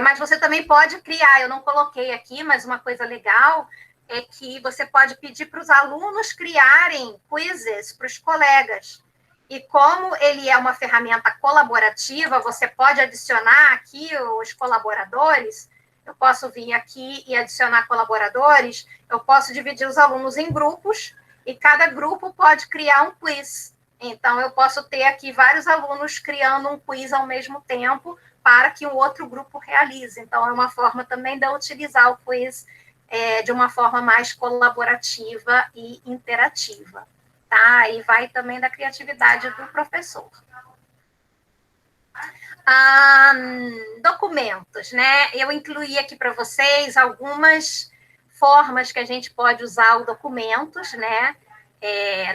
Mas você também pode criar, eu não coloquei aqui, mas uma coisa legal é que você pode pedir para os alunos criarem quizzes para os colegas. E como ele é uma ferramenta colaborativa, você pode adicionar aqui os colaboradores. Eu posso vir aqui e adicionar colaboradores, eu posso dividir os alunos em grupos, e cada grupo pode criar um quiz. Então, eu posso ter aqui vários alunos criando um quiz ao mesmo tempo para que o outro grupo realize. Então, é uma forma também de eu utilizar o quiz de uma forma mais colaborativa e interativa. Tá? E vai também da criatividade do professor. Documentos, né? Eu incluí aqui para vocês algumas formas que a gente pode usar os documentos, né?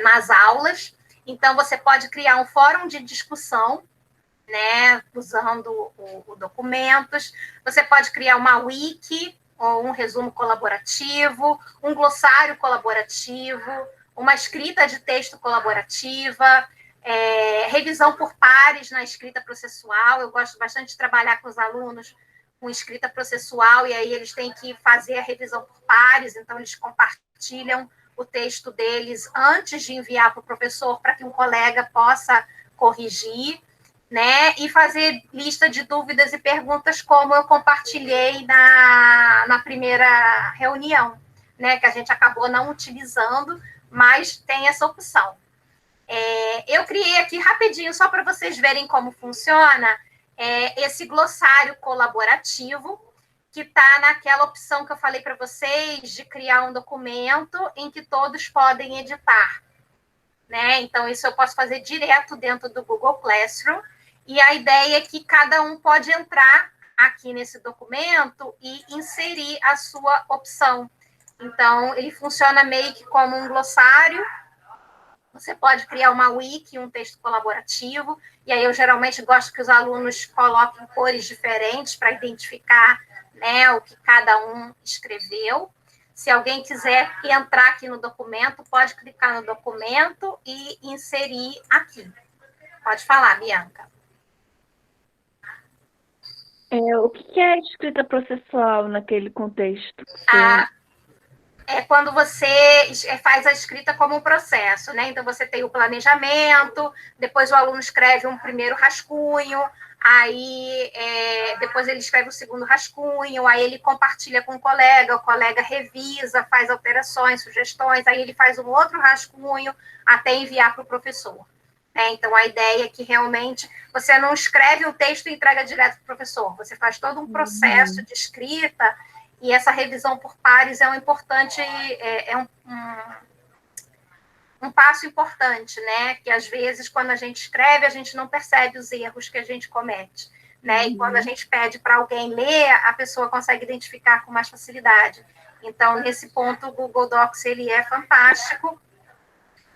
Nas aulas. Então, você pode criar um fórum de discussão, né? Usando o documentos. Você pode criar uma wiki, ou um resumo colaborativo, um glossário colaborativo, uma escrita de texto colaborativa, revisão por pares na escrita processual. Eu gosto bastante de trabalhar com os alunos com escrita processual, e aí eles têm que fazer a revisão por pares, então eles compartilham o texto deles antes de enviar para o professor, para que um colega possa corrigir, né? E fazer lista de dúvidas e perguntas, como eu compartilhei na primeira reunião, né? Que a gente acabou não utilizando, mas tem essa opção. Eu criei aqui rapidinho, só para vocês verem como funciona, esse glossário colaborativo, que está naquela opção que eu falei para vocês, de criar um documento em que todos podem editar. Né? Então, isso eu posso fazer direto dentro do Google Classroom, e a ideia é que cada um pode entrar aqui nesse documento e inserir a sua opção. Então, ele funciona meio que como um glossário. Você pode criar uma wiki, um texto colaborativo, e aí eu geralmente gosto que os alunos coloquem cores diferentes para identificar, né, o que cada um escreveu. Se alguém quiser entrar aqui no documento, pode clicar no documento e inserir aqui. Pode falar, Bianca. O que é escrita processual naquele contexto? É quando você faz a escrita como um processo, né? Então, você tem o planejamento, depois o aluno escreve um primeiro rascunho, aí depois ele escreve o segundo rascunho, aí ele compartilha com o colega revisa, faz alterações, sugestões, aí ele faz um outro rascunho até enviar para o professor. Então, a ideia é que realmente você não escreve o texto e entrega direto para o professor, você faz todo um processo de escrita. E essa revisão por pares é um passo importante, né? Que às vezes, quando a gente escreve, a gente não percebe os erros que a gente comete, né? E quando a gente pede para alguém ler, a pessoa consegue identificar com mais facilidade. Então, nesse ponto, o Google Docs ele é fantástico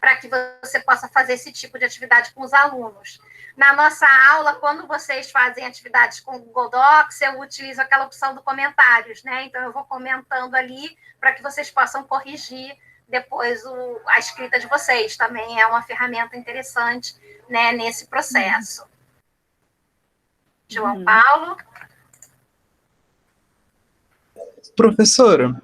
para que você possa fazer esse tipo de atividade com os alunos. Na nossa aula, quando vocês fazem atividades com o Google Docs, eu utilizo aquela opção do comentários, né? Então, eu vou comentando ali para que vocês possam corrigir depois a escrita de vocês. Também é uma ferramenta interessante, né, nesse processo. João Paulo? Professora,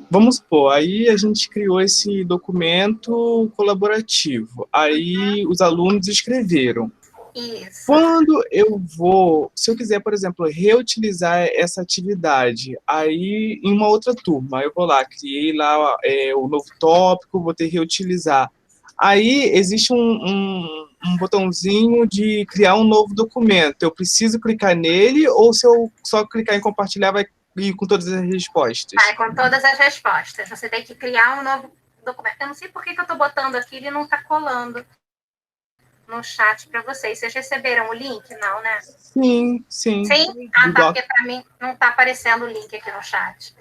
vamos supor, aí a gente criou esse documento colaborativo, aí os alunos escreveram. Isso. Quando se eu quiser, por exemplo, reutilizar essa atividade, aí em uma outra turma, eu vou lá, criei lá o novo tópico, vou ter que reutilizar. Aí existe um botãozinho de criar um novo documento. Eu preciso clicar nele, ou se eu só clicar em compartilhar, vai ir com todas as respostas? Vai com todas as respostas. Você tem que criar um novo documento. Eu não sei por que eu estou botando aqui, ele não está colando no chat para vocês. Vocês receberam o link? Não, né? Sim. Sim? Ah, tá, porque para mim não está aparecendo o link aqui no chat.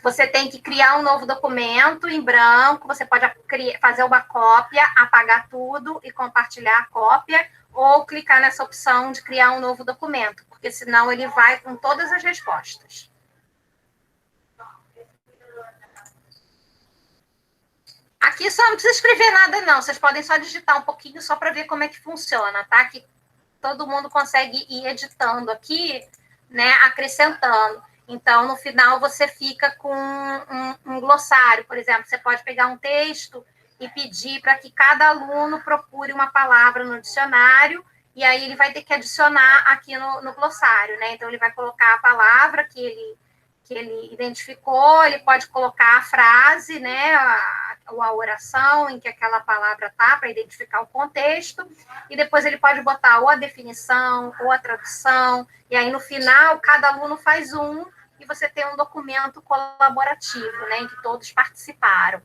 Você tem que criar um novo documento em branco, você pode fazer uma cópia, apagar tudo e compartilhar a cópia, ou clicar nessa opção de criar um novo documento, porque senão ele vai com todas as respostas. Aqui só não precisa escrever nada, não. Vocês podem só digitar um pouquinho só para ver como é que funciona, tá? Que todo mundo consegue ir editando aqui, né? Acrescentando. Então, no final, você fica com um glossário, por exemplo. Você pode pegar um texto e pedir para que cada aluno procure uma palavra no dicionário, e aí ele vai ter que adicionar aqui no glossário, né? Então, ele vai colocar a palavra que ele identificou, ele pode colocar a frase, né? ou a oração em que aquela palavra está, para identificar o contexto, e depois ele pode botar ou a definição, ou a tradução, e aí no final cada aluno faz um, e você tem um documento colaborativo, né, em que todos participaram.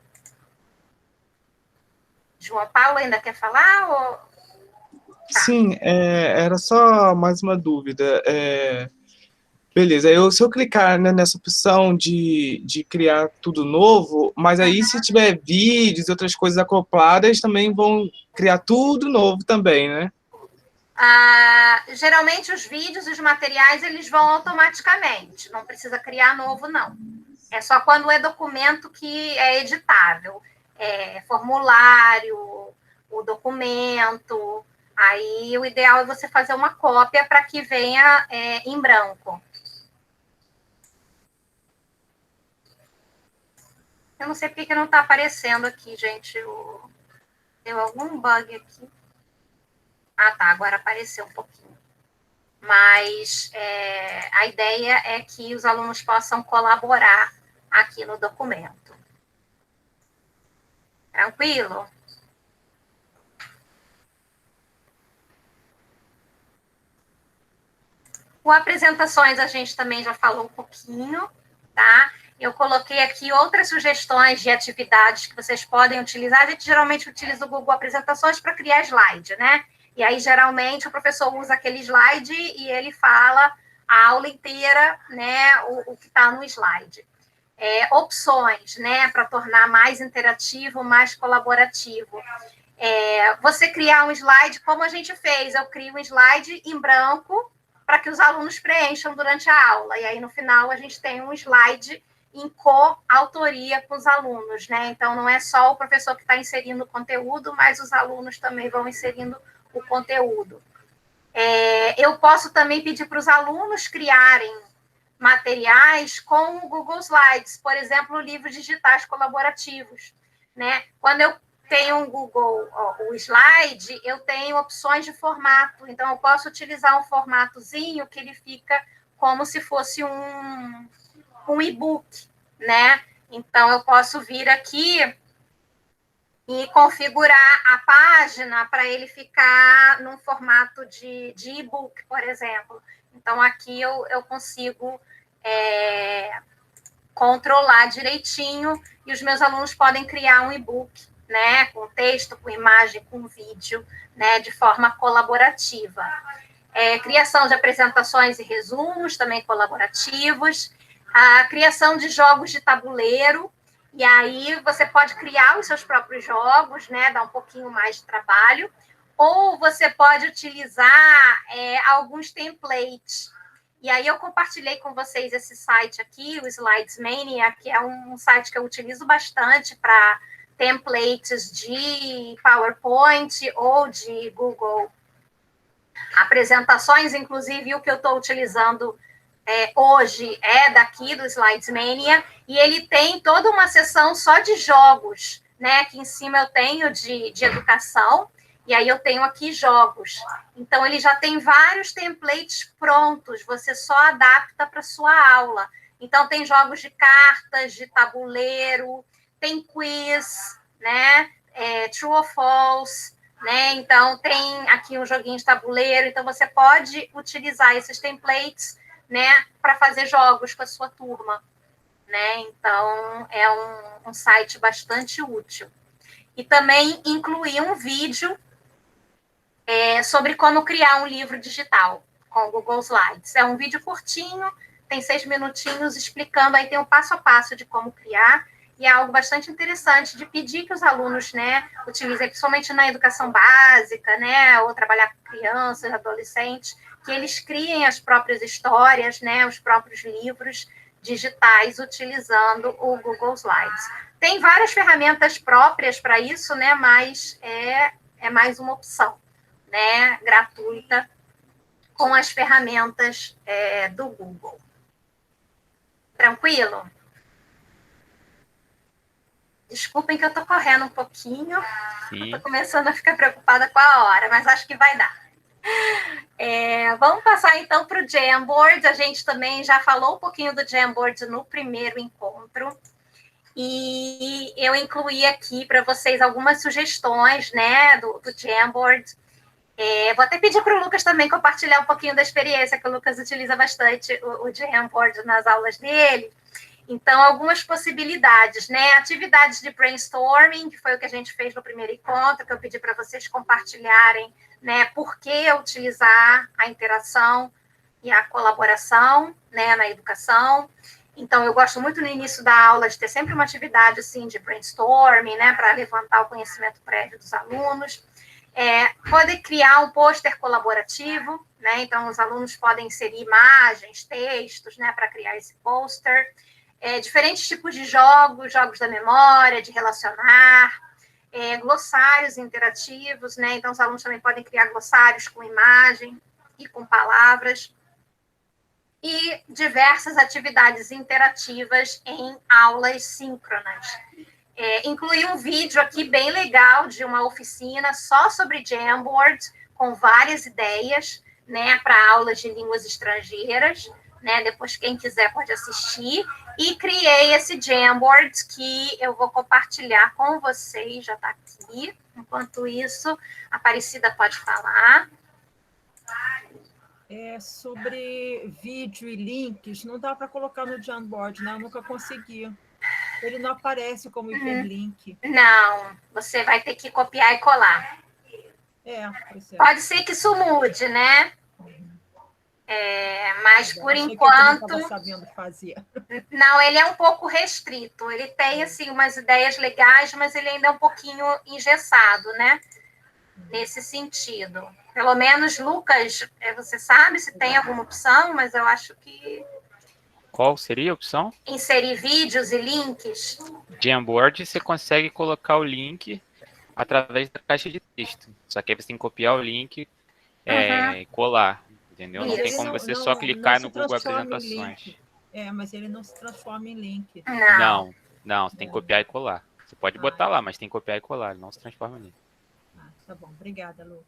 João Paulo ainda quer falar? Ou... Tá. Sim, era só mais uma dúvida. Beleza, se eu clicar, né, nessa opção de criar tudo novo, mas aí se tiver vídeos e outras coisas acopladas, também vão criar tudo novo também, né? Geralmente os vídeos e os materiais eles vão automaticamente, não precisa criar novo, não. É só quando é documento que é editável. Formulário, o documento, aí o ideal é você fazer uma cópia para que venha em branco. Eu não sei porque que não está aparecendo aqui, gente. Deu algum bug aqui. Ah, tá, agora apareceu um pouquinho. Mas a ideia é que os alunos possam colaborar aqui no documento. Tranquilo? Com apresentações a gente também já falou um pouquinho, tá? Eu coloquei aqui outras sugestões de atividades que vocês podem utilizar. A gente geralmente utiliza o Google Apresentações para criar slide, né? E aí, geralmente, o professor usa aquele slide e ele fala a aula inteira, né, o que está no slide. Opções, né, para tornar mais interativo, mais colaborativo. Você criar um slide, como a gente fez, eu crio um slide em branco para que os alunos preencham durante a aula. E aí, no final, a gente tem um slide em coautoria com os alunos, né? Então, não é só o professor que está inserindo o conteúdo, mas os alunos também vão inserindo o conteúdo. Eu posso também pedir para os alunos criarem materiais com o Google Slides, por exemplo, livros digitais colaborativos, né? Quando eu tenho um Google, o slide, eu tenho opções de formato, então eu posso utilizar um formatozinho que ele fica como se fosse um e-book, né? Então, eu posso vir aqui e configurar a página para ele ficar num formato de e-book, por exemplo. Então, aqui eu consigo controlar direitinho e os meus alunos podem criar um e-book, né, com texto, com imagem, com vídeo, né, de forma colaborativa. Criação de apresentações e resumos, também colaborativos. A criação de jogos de tabuleiro, e aí você pode criar os seus próprios jogos, né, dá um pouquinho mais de trabalho, ou você pode utilizar alguns templates. E aí eu compartilhei com vocês esse site aqui, o Slides Mania, que é um site que eu utilizo bastante para templates de PowerPoint ou de Google Apresentações, inclusive o que eu estou utilizando hoje é daqui do Slides Mania, e ele tem toda uma seção só de jogos, né? Aqui em cima eu tenho de educação, e aí eu tenho aqui jogos. Então, ele já tem vários templates prontos, você só adapta para a sua aula. Então, tem jogos de cartas, de tabuleiro, tem quiz, né? True or false, né? Então, tem aqui um joguinho de tabuleiro, então você pode utilizar esses templates, né, para fazer jogos com a sua turma, né? Então, é um site bastante útil. E também incluir um vídeo sobre como criar um livro digital com o Google Slides. É um vídeo curtinho, tem 6 minutinhos explicando, aí tem o passo a passo de como criar, e é algo bastante interessante de pedir que os alunos, né, utilizem, principalmente na educação básica, né, ou trabalhar com crianças, adolescentes, que eles criem as próprias histórias, né, os próprios livros digitais utilizando o Google Slides. Tem várias ferramentas próprias para isso, né, mas é mais uma opção, né, gratuita, com as ferramentas do Google. Tranquilo? Desculpem que eu estou correndo um pouquinho, estou começando a ficar preocupada com a hora, mas acho que vai dar. Vamos passar então para o Jamboard. A gente também já falou um pouquinho do Jamboard no primeiro encontro. E eu incluí aqui para vocês algumas sugestões, né, do Jamboard. Vou até pedir para o Lucas também compartilhar um pouquinho da experiência, que o Lucas utiliza bastante o Jamboard nas aulas dele. Então, algumas possibilidades, né? Atividades de brainstorming, que foi o que a gente fez no primeiro encontro, que eu pedi para vocês compartilharem, né? Por que utilizar a interação e a colaboração, né, na educação. Então, eu gosto muito no início da aula de ter sempre uma atividade, assim, de brainstorming, né, para levantar o conhecimento prévio dos alunos. Pode criar um pôster colaborativo, né? Então, os alunos podem inserir imagens, textos, né, para criar esse pôster. Diferentes tipos de jogos da memória, de relacionar, glossários interativos, né? Então, os alunos também podem criar glossários com imagem e com palavras. E diversas atividades interativas em aulas síncronas. Incluí um vídeo aqui bem legal de uma oficina só sobre Jamboard, com várias ideias, né, para aulas de línguas estrangeiras, né? Depois, quem quiser pode assistir. E criei esse Jamboard que eu vou compartilhar com vocês, já está aqui. Enquanto isso, a Aparecida pode falar. Sobre vídeo e links, não dá para colocar no Jamboard, né? Eu nunca consegui. Ele não aparece como hiperlink. Não, você vai ter que copiar e colar. Pode ser que isso mude, né? Mas, por enquanto... Eu não estava sabendo fazer. Não, ele é um pouco restrito. Ele tem, assim, umas ideias legais, mas ele ainda é um pouquinho engessado, né? Nesse sentido. Pelo menos, Lucas, você sabe se tem alguma opção, mas eu acho que... Qual seria a opção? Inserir vídeos e links. Jamboard, você consegue colocar o link através da caixa de texto. Só que aí você tem que copiar o link e colar, entendeu? Não tem como você só clicar no Google Apresentações. Mas ele não se transforma em link. Não, você tem que copiar e colar. Você pode botar lá, mas tem que copiar e colar, ele não se transforma em link. Tá bom, obrigada, Lu.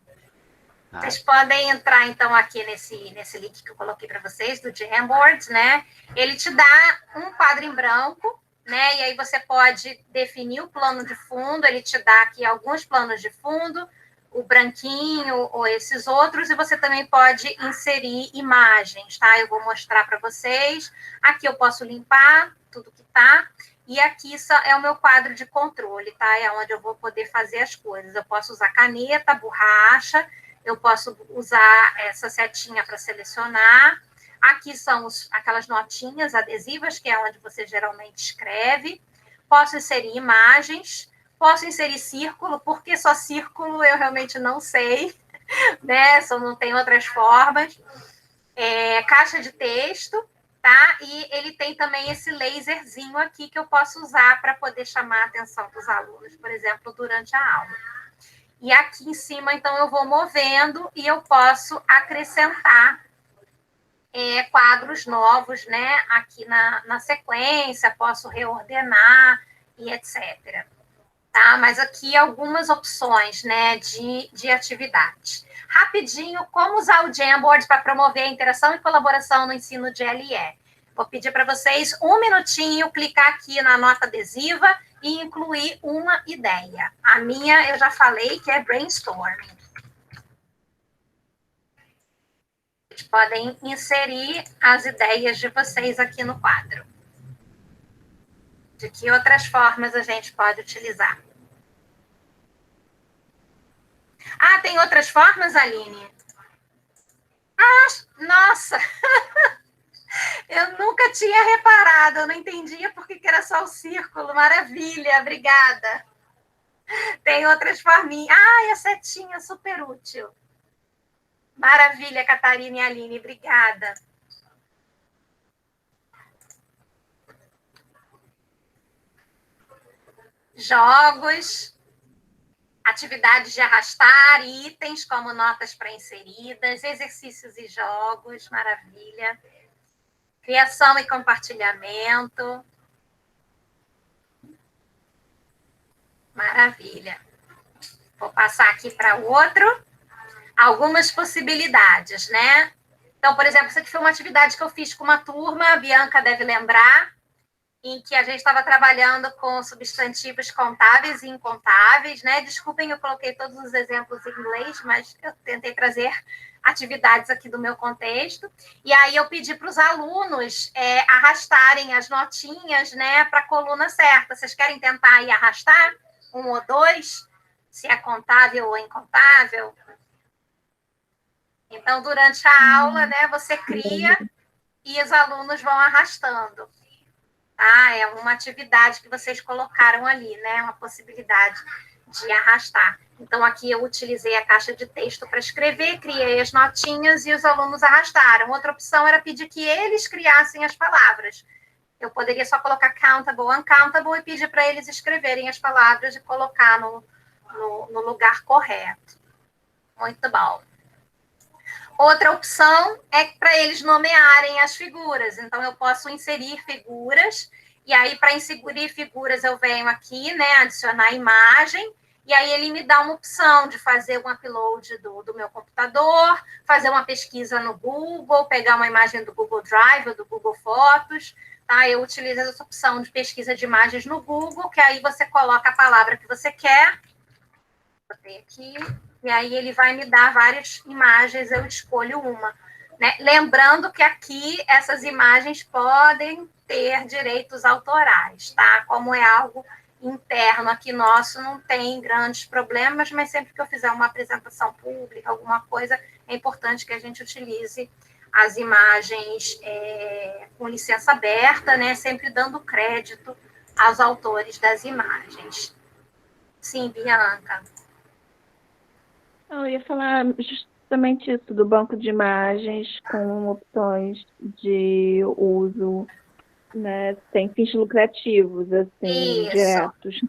Vocês podem entrar, então, aqui nesse link que eu coloquei para vocês, do Jamboard, né? Ele te dá um quadro em branco, né? E aí você pode definir o plano de fundo, ele te dá aqui alguns planos de fundo, o branquinho ou esses outros, e você também pode inserir imagens, tá? Eu vou mostrar para vocês. Aqui eu posso limpar tudo que tá. E aqui é o meu quadro de controle, tá? É onde eu vou poder fazer as coisas. Eu posso usar caneta, borracha, eu posso usar essa setinha para selecionar. Aqui são aquelas notinhas adesivas, que é onde você geralmente escreve. Posso inserir imagens, posso inserir círculo, porque só círculo eu realmente não sei, né? Só não tem outras formas. Caixa de texto, tá? E ele tem também esse laserzinho aqui que eu posso usar para poder chamar a atenção dos alunos, por exemplo, durante a aula. E aqui em cima, então, eu vou movendo e eu posso acrescentar quadros novos, né? Aqui na sequência, posso reordenar e etc. Tá? Mas aqui algumas opções, né, de atividades. Rapidinho, como usar o Jamboard para promover a interação e colaboração no ensino de LE? Vou pedir para vocês um minutinho, clicar aqui na nota adesiva e incluir uma ideia. A minha, eu já falei, que é brainstorming. Vocês podem inserir as ideias de vocês aqui no quadro. De que outras formas a gente pode utilizar? Tem outras formas, Aline? Nossa! Eu nunca tinha reparado, eu não entendia por que era só o círculo. Maravilha, obrigada. Tem outras forminhas. A setinha, super útil. Maravilha, Catarina e Aline, obrigada. Jogos, atividades de arrastar, itens como notas pré-inseridas, exercícios e jogos, maravilha. Criação e compartilhamento. Maravilha. Vou passar aqui para o outro. Algumas possibilidades, né? Então, por exemplo, isso aqui foi uma atividade que eu fiz com uma turma, a Bianca deve lembrar. em que a gente estava trabalhando com substantivos contáveis e incontáveis, né? Desculpem, eu coloquei todos os exemplos em inglês, mas eu tentei trazer atividades aqui do meu contexto. E aí eu pedi para os alunos arrastarem as notinhas, né, para a coluna certa. Vocês querem tentar aí arrastar? 1 ou 2? Se é contável ou incontável? Então, durante a aula, né, você cria e os alunos vão arrastando. Tá? É uma atividade que vocês colocaram ali, né? Uma possibilidade de arrastar. Então, aqui eu utilizei a caixa de texto para escrever, criei as notinhas e os alunos arrastaram. Outra opção era pedir que eles criassem as palavras. Eu poderia só colocar countable, uncountable e pedir para eles escreverem as palavras e colocar no lugar correto. Muito bom. Outra opção é para eles nomearem as figuras. Então, eu posso inserir figuras, e aí, para inserir figuras, eu venho aqui, né, adicionar imagem, e aí ele me dá uma opção de fazer um upload do meu computador, fazer uma pesquisa no Google, pegar uma imagem do Google Drive ou do Google Fotos, tá? Eu utilizo essa opção de pesquisa de imagens no Google, que aí você coloca a palavra que você quer. Vou ter aqui. E aí ele vai me dar várias imagens, eu escolho uma. Né? Lembrando que aqui essas imagens podem ter direitos autorais, tá? Como é algo interno aqui nosso, não tem grandes problemas, mas sempre que eu fizer uma apresentação pública, alguma coisa, é importante que a gente utilize as imagens com licença aberta, né? Sempre dando crédito aos autores das imagens. Sim, Bianca. Eu ia falar justamente isso, do banco de imagens com opções de uso, né, sem fins lucrativos, assim, Isso. diretos.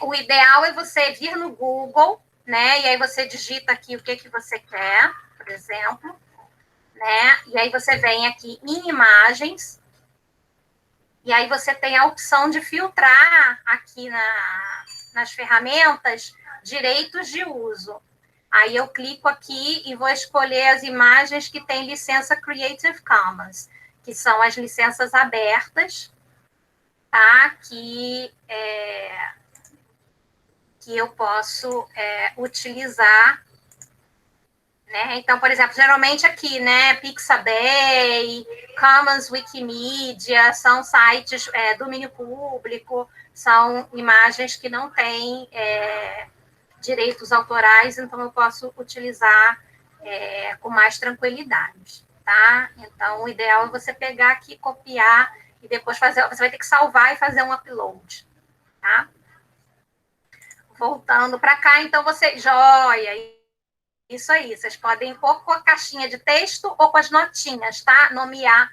O ideal é você vir no Google, né, e aí você digita aqui o que você quer, por exemplo, né, e aí você vem aqui em imagens, e aí você tem a opção de filtrar aqui nas ferramentas direitos de uso. Aí eu clico aqui e vou escolher as imagens que têm licença Creative Commons, que são as licenças abertas, tá? Que eu posso utilizar. Né? Então, por exemplo, geralmente aqui, né, Pixabay, Commons Wikimedia, são sites domínio público, são imagens que não têm direitos autorais, então eu posso utilizar com mais tranquilidade, tá? Então, o ideal é você pegar aqui, copiar e depois fazer, você vai ter que salvar e fazer um upload, tá? Voltando para cá, então você, joia, isso aí, vocês podem ou com a caixinha de texto ou com as notinhas, tá? Nomear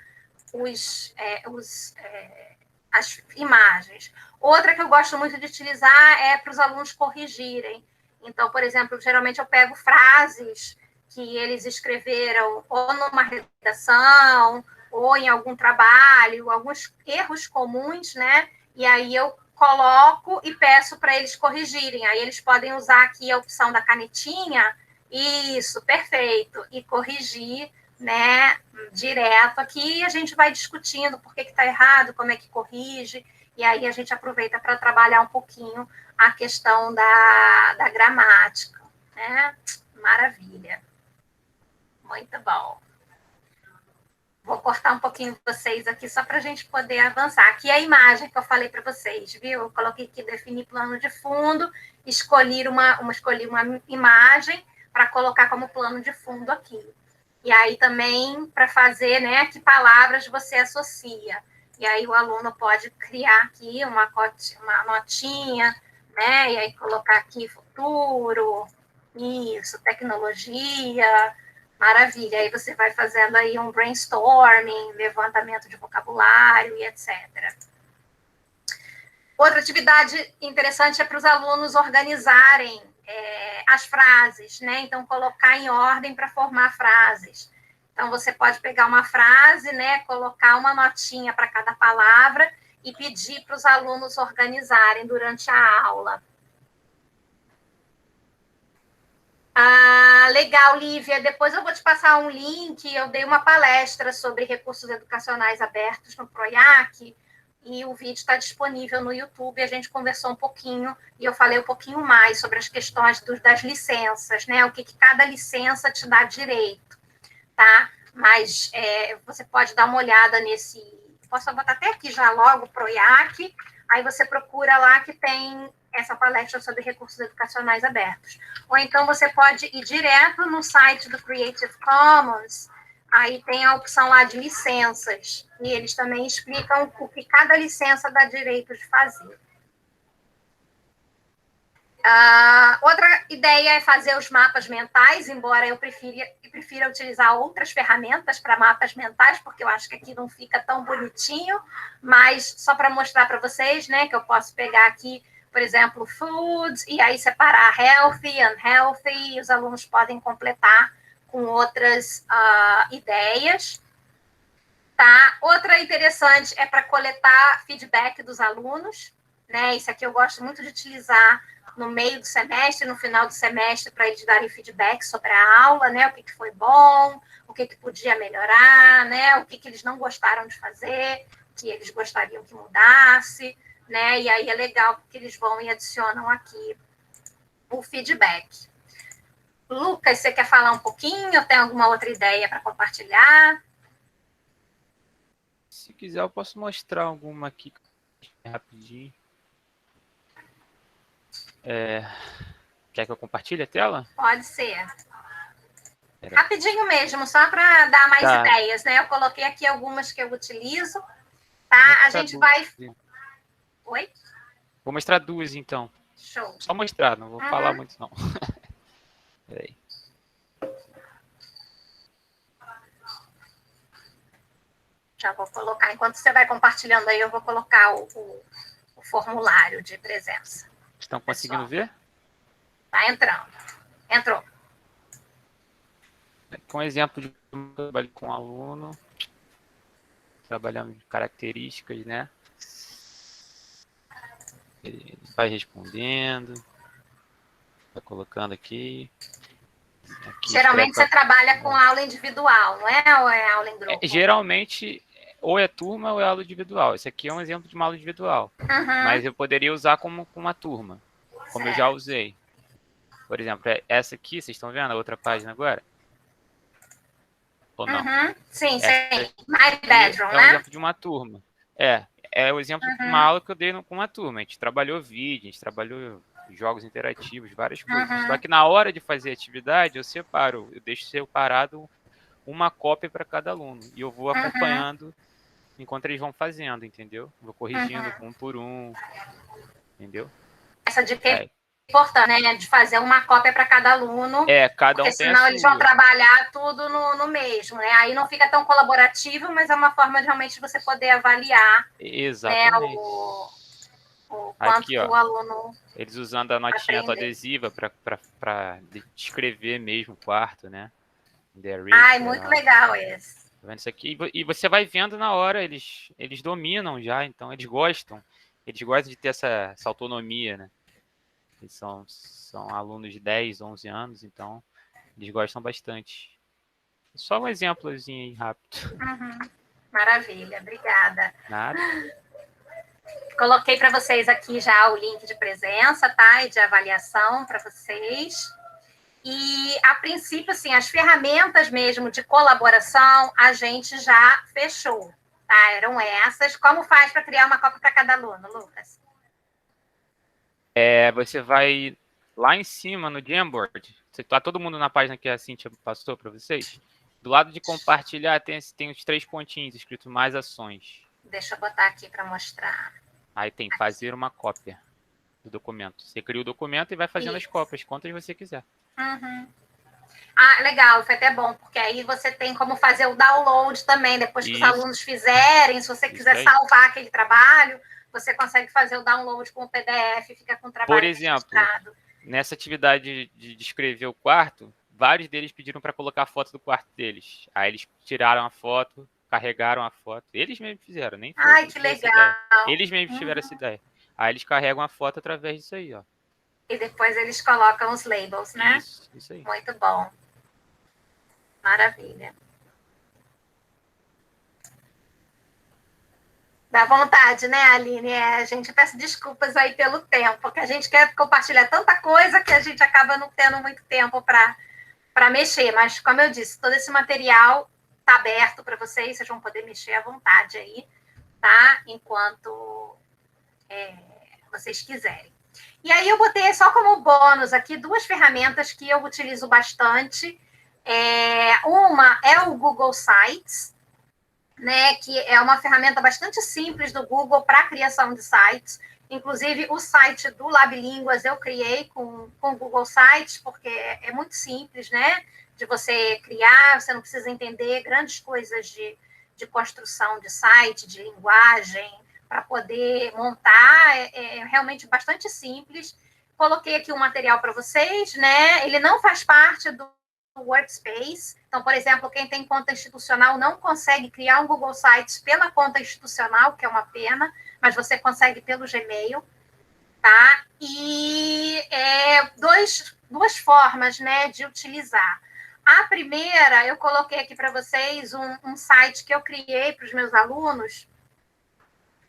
as imagens. Outra que eu gosto muito de utilizar é para os alunos corrigirem. Então, por exemplo, geralmente eu pego frases que eles escreveram ou numa redação ou em algum trabalho, alguns erros comuns, né? E aí eu coloco e peço para eles corrigirem. Aí eles podem usar aqui a opção da canetinha. Isso, perfeito. E corrigir, né, direto aqui, e a gente vai discutindo por que está errado, como é que corrige, e aí a gente aproveita para trabalhar um pouquinho a questão da gramática, né? Maravilha. Muito bom. Vou cortar um pouquinho vocês aqui, só para a gente poder avançar. Aqui é a imagem que eu falei para vocês, viu? Eu coloquei aqui definir plano de fundo, escolhi uma imagem, para colocar como plano de fundo aqui. E aí também para fazer, né, que palavras você associa. E aí o aluno pode criar aqui uma notinha, né, e aí colocar aqui futuro, isso, tecnologia, maravilha. Aí você vai fazendo aí um brainstorming, levantamento de vocabulário e etc. Outra atividade interessante é para os alunos organizarem as frases, né? Então, colocar em ordem para formar frases. Então, você pode pegar uma frase, né? Colocar uma notinha para cada palavra e pedir para os alunos organizarem durante a aula. Legal, Lívia. Depois eu vou te passar um link. Eu dei uma palestra sobre recursos educacionais abertos no PROIAC, e o vídeo está disponível no YouTube. A gente conversou um pouquinho e eu falei um pouquinho mais sobre as questões das licenças, né? O que cada licença te dá direito, tá? Mas você pode dar uma olhada nesse... Posso botar até aqui já logo pro IAC, aí você procura lá que tem essa palestra sobre recursos educacionais abertos. Ou então você pode ir direto no site do Creative Commons, aí tem a opção lá de licenças, e eles também explicam o que cada licença dá direito de fazer. Outra ideia é fazer os mapas mentais, embora eu prefira utilizar outras ferramentas para mapas mentais, porque eu acho que aqui não fica tão bonitinho, mas só para mostrar para vocês, né, que eu posso pegar aqui, por exemplo, food, e aí separar healthy, unhealthy, e os alunos podem completar com outras ideias. Tá? Outra interessante é para coletar feedback dos alunos, né? Isso aqui eu gosto muito de utilizar no meio do semestre, no final do semestre, para eles darem feedback sobre a aula, né? O que foi bom, o que podia melhorar, né? O que eles não gostaram de fazer, que eles gostariam que mudasse, né? E aí é legal porque eles vão e adicionam aqui o feedback. Lucas, você quer falar um pouquinho? Tem alguma outra ideia para compartilhar? Se quiser, eu posso mostrar alguma aqui rapidinho. Quer que eu compartilhe a tela? Pode ser. Rapidinho mesmo, só para dar mais ideias, né? Eu coloquei aqui algumas que eu utilizo, tá? A gente vai... Oi? Vou mostrar duas, então. Show. Só mostrar, não vou falar muito, não. Peraí. Já vou colocar, enquanto você vai compartilhando aí, eu vou colocar o formulário de presença. Estão conseguindo ver? Tá entrando. Entrou. Com exemplo de trabalho com aluno, trabalhando de características, né? Ele vai respondendo, vai colocando aqui. Geralmente você trabalha com aula individual, não é? Ou é aula em grupo? Geralmente, ou é turma ou é aula individual. Esse aqui é um exemplo de uma aula individual. Mas eu poderia usar como uma turma, como eu já usei. Por exemplo, essa aqui, vocês estão vendo a outra página agora? Ou não? Sim, sim. My bedroom, né? É um exemplo de uma turma. É o exemplo de uma aula que eu dei com uma turma. A gente trabalhou vídeo, a gente trabalhou jogos interativos, várias coisas. Só que na hora de fazer a atividade, eu deixo separado uma cópia para cada aluno. E eu vou acompanhando enquanto eles vão fazendo, entendeu? Vou corrigindo um por um, entendeu? Essa dica é importante, né? De fazer uma cópia para cada aluno. Cada um porque senão eles vão trabalhar tudo no mesmo, né? Aí não fica tão colaborativo, mas é uma forma de realmente você poder avaliar, exatamente, né, o quanto aqui, ó, o aluno... Eles usando a notinha adesiva para descrever mesmo o quarto, né? Muito legal esse. Tá vendo isso aqui? E você vai vendo na hora, eles dominam já, então eles gostam de ter essa autonomia, né? Eles são alunos de 10, 11 anos, então eles gostam bastante. Só um exemplozinho aí rápido. Maravilha, obrigada. Nada. Coloquei para vocês aqui já o link de presença, tá? E de avaliação para vocês. E, a princípio, assim, as ferramentas mesmo de colaboração, a gente já fechou, tá? Eram essas. Como faz para criar uma cópia para cada aluno, Lucas? Você vai lá em cima no Jamboard. Tá todo mundo na página que a Cíntia passou para vocês? Do lado de compartilhar tem os 3 pontinhos escrito mais ações. Deixa eu botar aqui para mostrar. Aí tem fazer uma cópia do documento. Você cria o documento e vai fazendo as cópias, quantas você quiser. Legal, foi até bom, porque aí você tem como fazer o download também, depois que os alunos fizerem, se você quiser salvar aquele trabalho, você consegue fazer o download com o PDF e fica com o trabalho registrado. Por exemplo, nessa atividade de descrever o quarto, vários deles pediram para colocar a foto do quarto deles. Aí eles tiraram a foto, carregaram a foto. Eles mesmos fizeram, nem foi. Ai, que legal. Eles mesmos tiveram essa ideia. Aí eles carregam a foto através disso aí, ó. E depois eles colocam os labels, né? Isso aí. Muito bom. Maravilha. Dá vontade, né, Aline? A gente peço desculpas aí pelo tempo, porque a gente quer compartilhar tanta coisa que a gente acaba não tendo muito tempo para mexer. Mas, como eu disse, todo esse material está aberto para vocês vão poder mexer à vontade aí, tá? Enquanto vocês quiserem. E aí eu botei só como bônus aqui 2 ferramentas que eu utilizo bastante. Uma é o Google Sites, né, que é uma ferramenta bastante simples do Google para criação de sites. Inclusive, o site do LabLínguas eu criei com o Google Sites, porque é muito simples, né, de você criar, você não precisa entender grandes coisas de construção de site, de linguagem, para poder montar, é realmente bastante simples. Coloquei aqui um material para vocês, né, ele não faz parte do Workspace. Então, por exemplo, quem tem conta institucional não consegue criar um Google Sites pela conta institucional, que é uma pena, mas você consegue pelo Gmail, tá? E duas formas, né, de utilizar. A primeira, eu coloquei aqui para vocês um site que eu criei para os meus alunos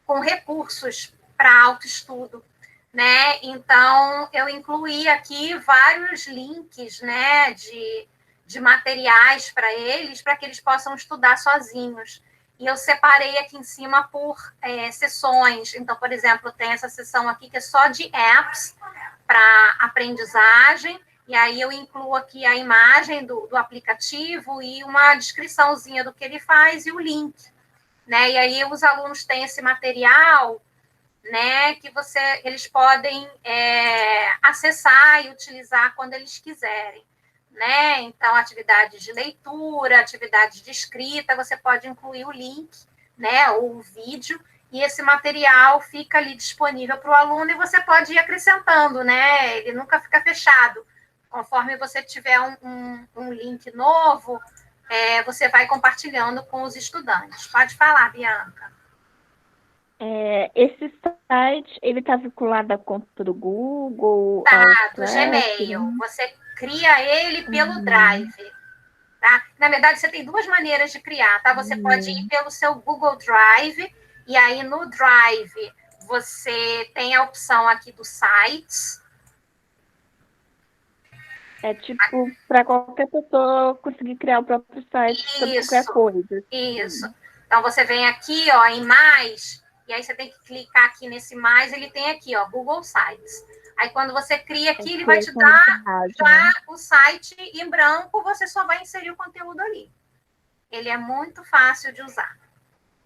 com recursos para autoestudo, né? Então, eu incluí aqui vários links, né, de materiais para que eles possam estudar sozinhos. E eu separei aqui em cima por sessões. Então, por exemplo, tem essa sessão aqui que é só de apps para aprendizagem, e aí eu incluo aqui a imagem do aplicativo e uma descriçãozinha do que ele faz e o link, né? E aí os alunos têm esse material, né, que eles podem acessar e utilizar quando eles quiserem, né? Então, atividades de leitura, atividades de escrita, você pode incluir o link, né, ou o vídeo, e esse material fica ali disponível para o aluno e você pode ir acrescentando, né? Ele nunca fica fechado. Conforme você tiver um link novo, você vai compartilhando com os estudantes. Pode falar, Bianca. Esse site, ele está vinculado à conta do Google? Tá, do Gmail. Você cria ele pelo Drive, tá? Na verdade, você tem 2 maneiras de criar, tá? Você pode ir pelo seu Google Drive, e aí no Drive você tem a opção aqui do Sites. É tipo para qualquer pessoa conseguir criar o próprio site sobre qualquer coisa. Isso. Então, você vem aqui, ó, em mais, e aí você tem que clicar aqui nesse mais, ele tem aqui, ó, Google Sites. Aí, quando você cria aqui, ele vai te dar já o site em branco, você só vai inserir o conteúdo ali. Ele é muito fácil de usar,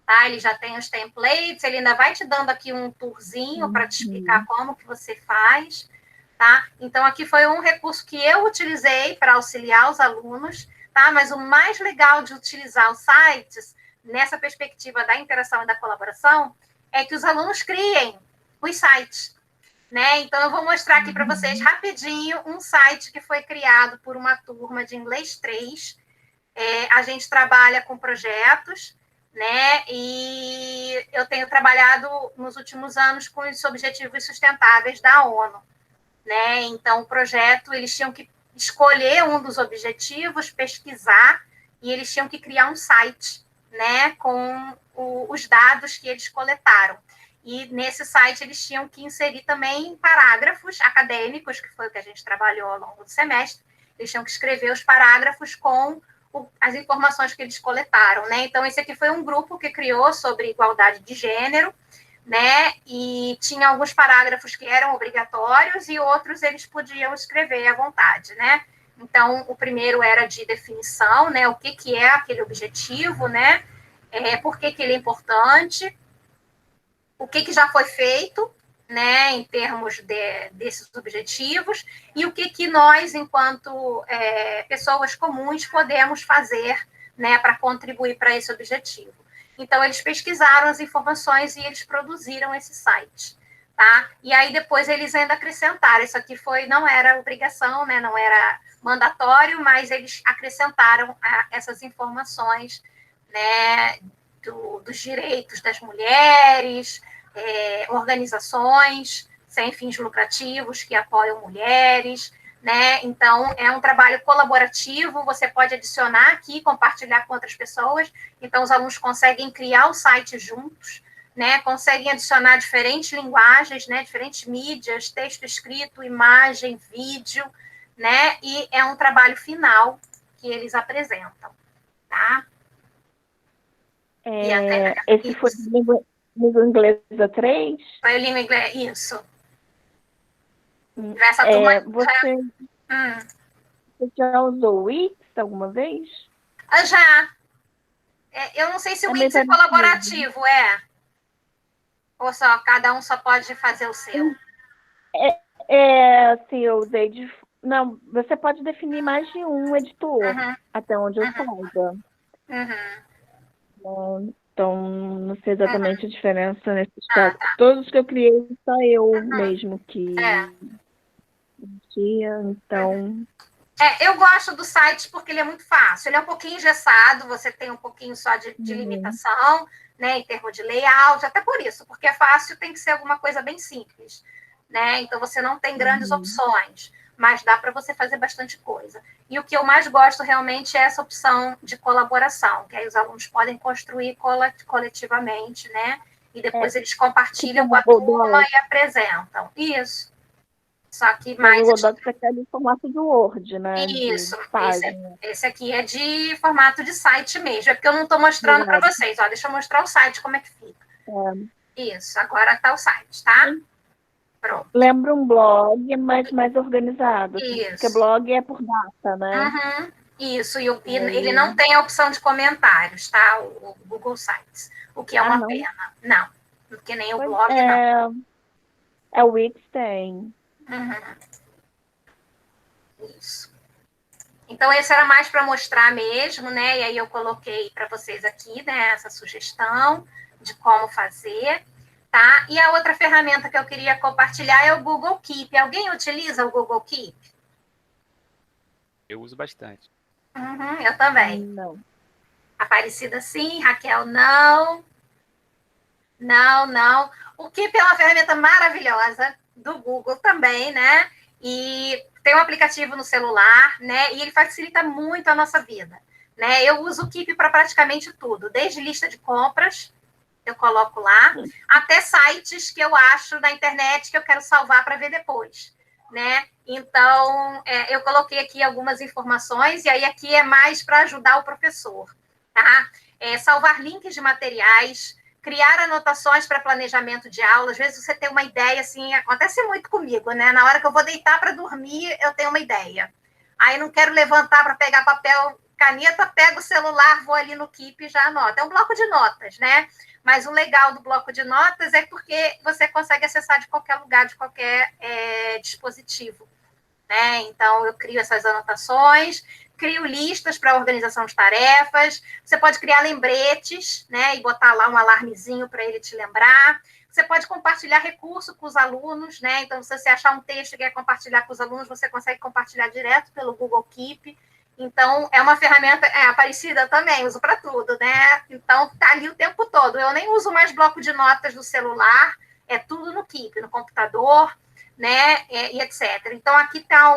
tá? Ele já tem os templates, ele ainda vai te dando aqui um tourzinho para te explicar como que você faz, tá? Então, aqui foi um recurso que eu utilizei para auxiliar os alunos, tá? Mas o mais legal de utilizar os sites, nessa perspectiva da interação e da colaboração, é que os alunos criem os sites, né? Então, eu vou mostrar aqui para vocês rapidinho um site que foi criado por uma turma de inglês 3. A gente trabalha com projetos, né? E eu tenho trabalhado nos últimos anos com os objetivos sustentáveis da ONU, né? Então, o projeto, eles tinham que escolher um dos objetivos, pesquisar, e eles tinham que criar um site, né, com os dados que eles coletaram. E nesse site eles tinham que inserir também parágrafos acadêmicos, que foi o que a gente trabalhou ao longo do semestre. Eles tinham que escrever os parágrafos com as informações que eles coletaram, né? Então, esse aqui foi um grupo que criou sobre igualdade de gênero, né? E tinha alguns parágrafos que eram obrigatórios e outros eles podiam escrever à vontade, né? Então, o primeiro era de definição, né? O que é aquele objetivo, né? Por que ele é importante, o que já foi feito, né? Em termos desses objetivos, e o que nós, enquanto pessoas comuns, podemos fazer, né? Para contribuir para esse objetivo. Então, eles pesquisaram as informações e eles produziram esse site, tá? E aí, depois, eles ainda acrescentaram. Isso aqui não era obrigação, né? Não era mandatório, mas eles acrescentaram essas informações, né? Dos direitos das mulheres, organizações sem fins lucrativos que apoiam mulheres, né? Então, é um trabalho colaborativo, você pode adicionar aqui, compartilhar com outras pessoas, então os alunos conseguem criar o site juntos, né, conseguem adicionar diferentes linguagens, né, diferentes mídias, texto escrito, imagem, vídeo, né, e é um trabalho final que eles apresentam, tá? Esse foi de língua inglesa 3? Foi língua inglesa, isso. Essa turma você já usou o Wix alguma vez? Já. Eu não sei se o Wix é colaborativo, ou só cada um só pode fazer o seu. Assim, eu usei Não, você pode definir mais de um editor, até onde eu saiba. Então, não sei exatamente a diferença nesses casos. Tá. Todos que eu criei, só eu mesmo que tinha, então... Eu gosto do site porque ele é muito fácil. Ele é um pouquinho engessado, você tem um pouquinho só de limitação, né, em termos de layout, até por isso, porque é fácil, tem que ser alguma coisa bem simples, né? Então, você não tem grandes opções, mas dá para você fazer bastante coisa. E o que eu mais gosto realmente é essa opção de colaboração, que aí os alunos podem construir coletivamente, né? E depois eles compartilham com a turma e apresentam. Isso. Só que mais... O Google Docs é aquele formato de Word, né? Isso. Esse aqui é de formato de site mesmo. É porque eu não estou mostrando para vocês. Ó, deixa eu mostrar o site, como é que fica. Isso. Agora está o site, tá? Pronto. Lembra um blog, mas mais organizado. Isso. Porque blog é por data, né? Isso. E ele não tem a opção de comentários, tá? O Google Sites. O que é uma pena. Não. Porque nem o blog, não. O Wix tem. Isso. Então, esse era mais para mostrar mesmo, né? E aí eu coloquei para vocês aqui, né, essa sugestão de como fazer, tá? E a outra ferramenta que eu queria compartilhar é o Google Keep. Alguém utiliza o Google Keep? Eu uso bastante. Eu também. Não. Aparecida sim, Raquel, não. Não. O Keep é uma ferramenta maravilhosa do Google também, né? E tem um aplicativo no celular, né? E ele facilita muito a nossa vida, né? Eu uso o Keep para praticamente tudo, desde lista de compras, eu coloco lá, até sites que eu acho na internet que eu quero salvar para ver depois, né? Então, eu coloquei aqui algumas informações, e aí aqui é mais para ajudar o professor, tá? Salvar links de materiais, criar anotações para planejamento de aula. Às vezes você tem uma ideia, assim, acontece muito comigo, né? Na hora que eu vou deitar para dormir, eu tenho uma ideia. Aí não quero levantar para pegar papel, caneta, pego o celular, vou ali no Keep e já anoto. É um bloco de notas, né? Mas o legal do bloco de notas é porque você consegue acessar de qualquer lugar, de qualquer dispositivo, né? Então, eu crio essas anotações, crio listas para organização de tarefas, você pode criar lembretes, né, e botar lá um alarmezinho para ele te lembrar, você pode compartilhar recurso com os alunos, né, então se você achar um texto e quer compartilhar com os alunos, você consegue compartilhar direto pelo Google Keep. Então, é uma ferramenta, Aparecida também, uso para tudo, né, então tá ali o tempo todo. Eu nem uso mais bloco de notas do celular, é tudo no Keep, no computador, né, e etc. Então, aqui está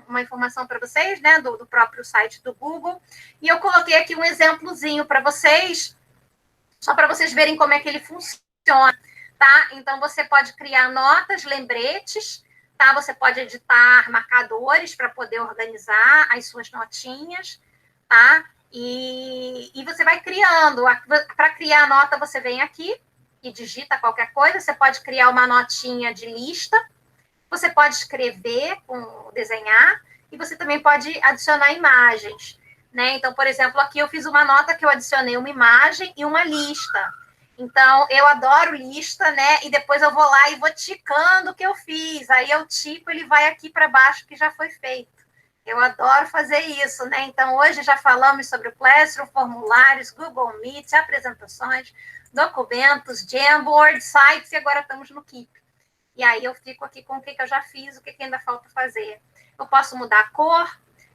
uma informação para vocês, né, do próprio site do Google, e eu coloquei aqui um exemplozinho para vocês, só para vocês verem como é que ele funciona, tá? Então, você pode criar notas, lembretes, tá? Você pode editar marcadores para poder organizar as suas notinhas, tá? E você vai criando. Para criar a nota, você vem aqui e digita qualquer coisa, você pode criar uma notinha de lista, você pode escrever, desenhar, e você também pode adicionar imagens, né? Então, por exemplo, aqui eu fiz uma nota que eu adicionei uma imagem e uma lista. Então, eu adoro lista, né? E depois eu vou lá e vou ticando o que eu fiz. Aí eu tico, ele vai aqui para baixo que já foi feito. Eu adoro fazer isso, né? Então, hoje já falamos sobre o Classroom, formulários, Google Meet, apresentações, documentos, Jamboard, sites, e agora estamos no Keep. E aí eu fico aqui com o que eu já fiz, o que ainda falta fazer. Eu posso mudar a cor,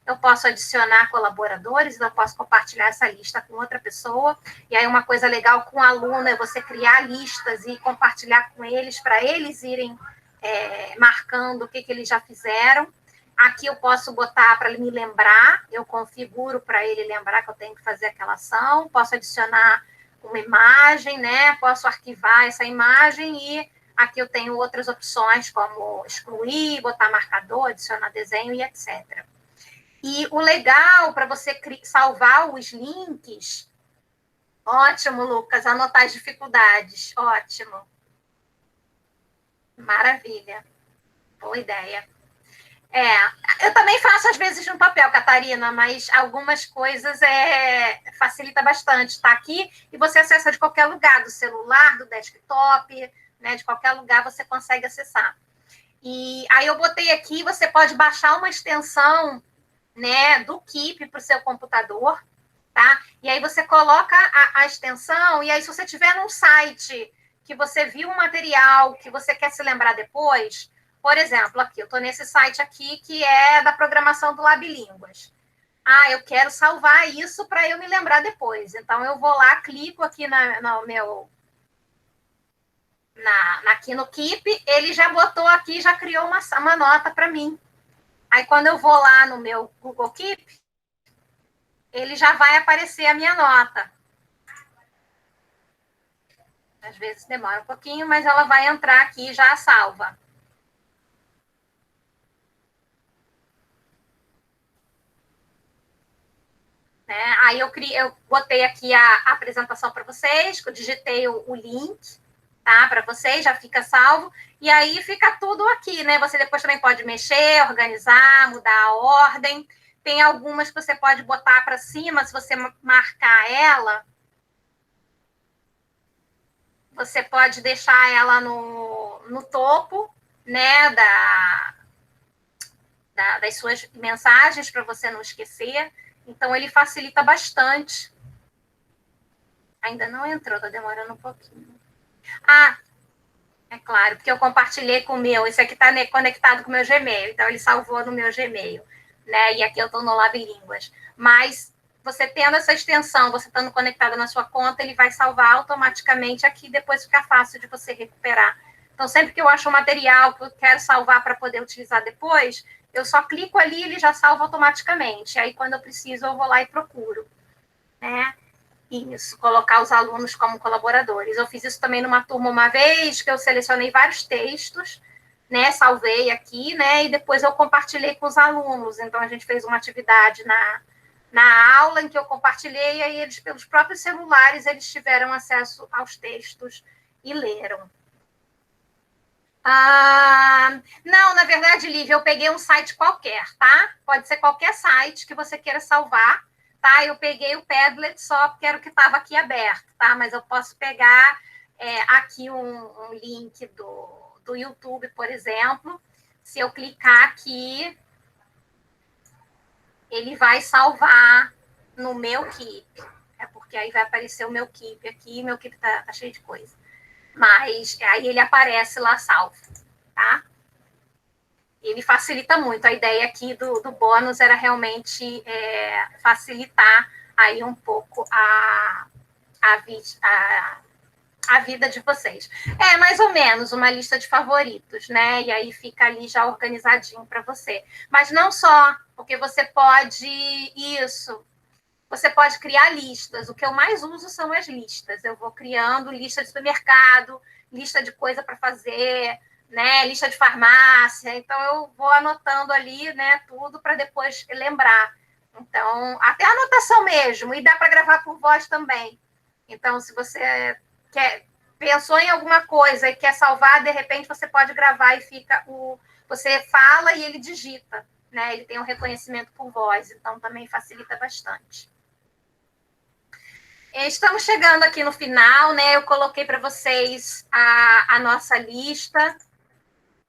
eu posso adicionar colaboradores, eu posso compartilhar essa lista com outra pessoa. E aí uma coisa legal com o aluno é você criar listas e compartilhar com eles, para eles irem marcando o que eles já fizeram. Aqui eu posso botar para ele me lembrar, eu configuro para ele lembrar que eu tenho que fazer aquela ação. Posso adicionar uma imagem, né? Posso arquivar essa imagem e aqui eu tenho outras opções, como excluir, botar marcador, adicionar desenho e etc. E o legal para você salvar os links... Ótimo, Lucas, anotar as dificuldades. Ótimo. Maravilha. Boa ideia. Eu também faço, às vezes, no papel, Catarina, mas algumas coisas facilita bastante. Está aqui e você acessa de qualquer lugar, do celular, do desktop, né, de qualquer lugar você consegue acessar. E aí eu botei aqui, você pode baixar uma extensão, né, do Keep para o seu computador, tá? E aí você coloca a extensão, e aí se você tiver num site que você viu um material que você quer se lembrar depois, por exemplo, aqui, eu estou nesse site aqui que é da programação do Labilínguas. Eu quero salvar isso para eu me lembrar depois. Então, eu vou lá, clico aqui aqui no Keep, ele já botou aqui, já criou uma nota para mim. Aí, quando eu vou lá no meu Google Keep, ele já vai aparecer a minha nota. Às vezes demora um pouquinho, mas ela vai entrar aqui já salva. Né? Aí eu botei aqui a apresentação para vocês, eu digitei o link, tá, para vocês, já fica salvo, e aí fica tudo aqui, né? Você depois também pode mexer, organizar, mudar a ordem. Tem algumas que você pode botar para cima, se você marcar ela, você pode deixar ela no topo, né, das suas mensagens, para você não esquecer. Então, ele facilita bastante. Ainda não entrou, está demorando um pouquinho. É claro, porque eu compartilhei com o meu. Esse aqui está conectado com o meu Gmail, então ele salvou no meu Gmail, né? E aqui eu estou no Labilínguas. Mas você tendo essa extensão, você estando conectado na sua conta, ele vai salvar automaticamente aqui, depois fica fácil de você recuperar. Então, sempre que eu acho um material que eu quero salvar para poder utilizar depois, eu só clico ali e ele já salva automaticamente. Aí, quando eu preciso, eu vou lá e procuro, né? Isso, colocar os alunos como colaboradores. Eu fiz isso também numa turma uma vez, que eu selecionei vários textos, né? Salvei aqui, né? E depois eu compartilhei com os alunos. Então, a gente fez uma atividade na aula em que eu compartilhei, e aí eles, pelos próprios celulares, eles tiveram acesso aos textos e leram. Não, na verdade, Lívia, eu peguei um site qualquer, tá? Pode ser qualquer site que você queira salvar, tá? Eu peguei o Padlet só porque era o que estava aqui aberto, tá? Mas eu posso pegar aqui um link do YouTube, por exemplo. Se eu clicar aqui, ele vai salvar no meu Keep. Porque aí vai aparecer o meu Keep aqui, meu Keep tá cheio de coisa. Mas aí ele aparece lá salvo, tá? Ele facilita muito. A ideia aqui do bônus era realmente facilitar aí um pouco a vida de vocês. Mais ou menos uma lista de favoritos, né? E aí fica ali já organizadinho para você. Mas não só, porque você pode Você pode criar listas. O que eu mais uso são as listas. Eu vou criando lista de supermercado, lista de coisa para fazer, né? Lista de farmácia. Então, eu vou anotando ali, né, tudo para depois lembrar. Então, até a anotação mesmo. E dá para gravar por voz também. Então, se você pensou em alguma coisa e quer salvar, de repente, você pode gravar e fica você fala e ele digita, né? Ele tem um reconhecimento por voz. Então, também facilita bastante. Estamos chegando aqui no final, né? Eu coloquei para vocês a nossa lista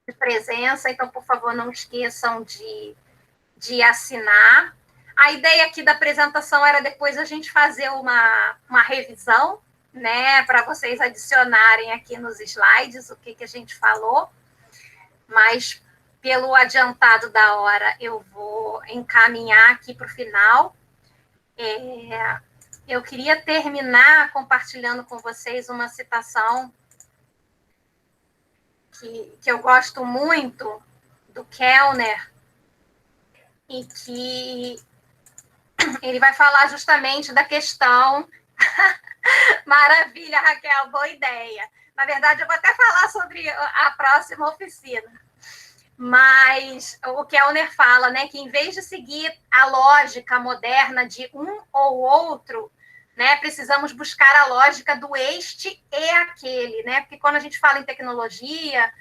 de presença, então, por favor, não esqueçam de assinar. A ideia aqui da apresentação era depois a gente fazer uma revisão, né? Para vocês adicionarem aqui nos slides o que a gente falou, mas pelo adiantado da hora, eu vou encaminhar aqui para o final. Eu queria terminar compartilhando com vocês uma citação que eu gosto muito, do Kellner, em que ele vai falar justamente da questão Maravilha, Raquel, boa ideia. Na verdade, eu vou até falar sobre a próxima oficina. Mas o Kellner fala, né, que em vez de seguir a lógica moderna de um ou outro, né, precisamos buscar a lógica do este e aquele, né? Porque quando a gente fala em tecnologia,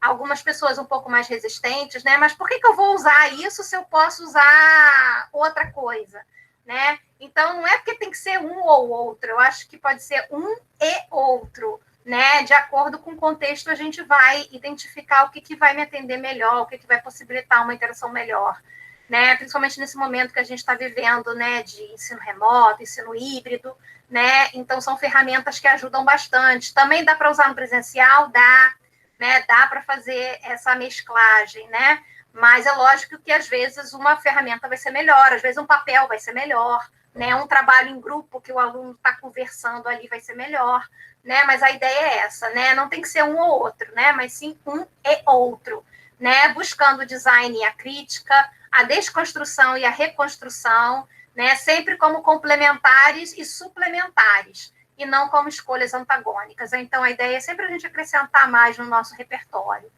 algumas pessoas um pouco mais resistentes, né? Mas por que eu vou usar isso se eu posso usar outra coisa, né? Então, não é porque tem que ser um ou outro, eu acho que pode ser um e outro, né? De acordo com o contexto, a gente vai identificar o que vai me atender melhor, o que vai possibilitar uma interação melhor, né? Principalmente nesse momento que a gente está vivendo, né? De ensino remoto, ensino híbrido, né? Então, são ferramentas que ajudam bastante. Também dá para usar no presencial, dá, né? Dá para fazer essa mesclagem, né? Mas é lógico que, às vezes, uma ferramenta vai ser melhor, às vezes um papel vai ser melhor, né? Um trabalho em grupo que o aluno está conversando ali vai ser melhor, né? Mas a ideia é essa, né? Não tem que ser um ou outro, né? Mas sim um e outro, né? Buscando o design e a crítica, a desconstrução e a reconstrução, né? Sempre como complementares e suplementares, e não como escolhas antagônicas. Então, a ideia é sempre a gente acrescentar mais no nosso repertório,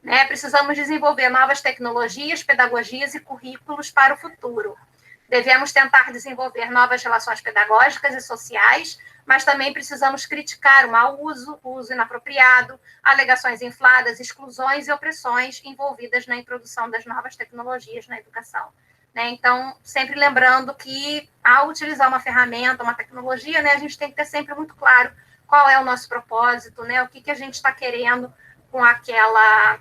né? Precisamos desenvolver novas tecnologias, pedagogias e currículos para o futuro. Devemos tentar desenvolver novas relações pedagógicas e sociais, mas também precisamos criticar o mau uso, o uso inapropriado, alegações infladas, exclusões e opressões envolvidas na introdução das novas tecnologias na educação, né? Então, sempre lembrando que, ao utilizar uma ferramenta, uma tecnologia, né, a gente tem que ter sempre muito claro qual é o nosso propósito, né, o que a gente está querendo com aquela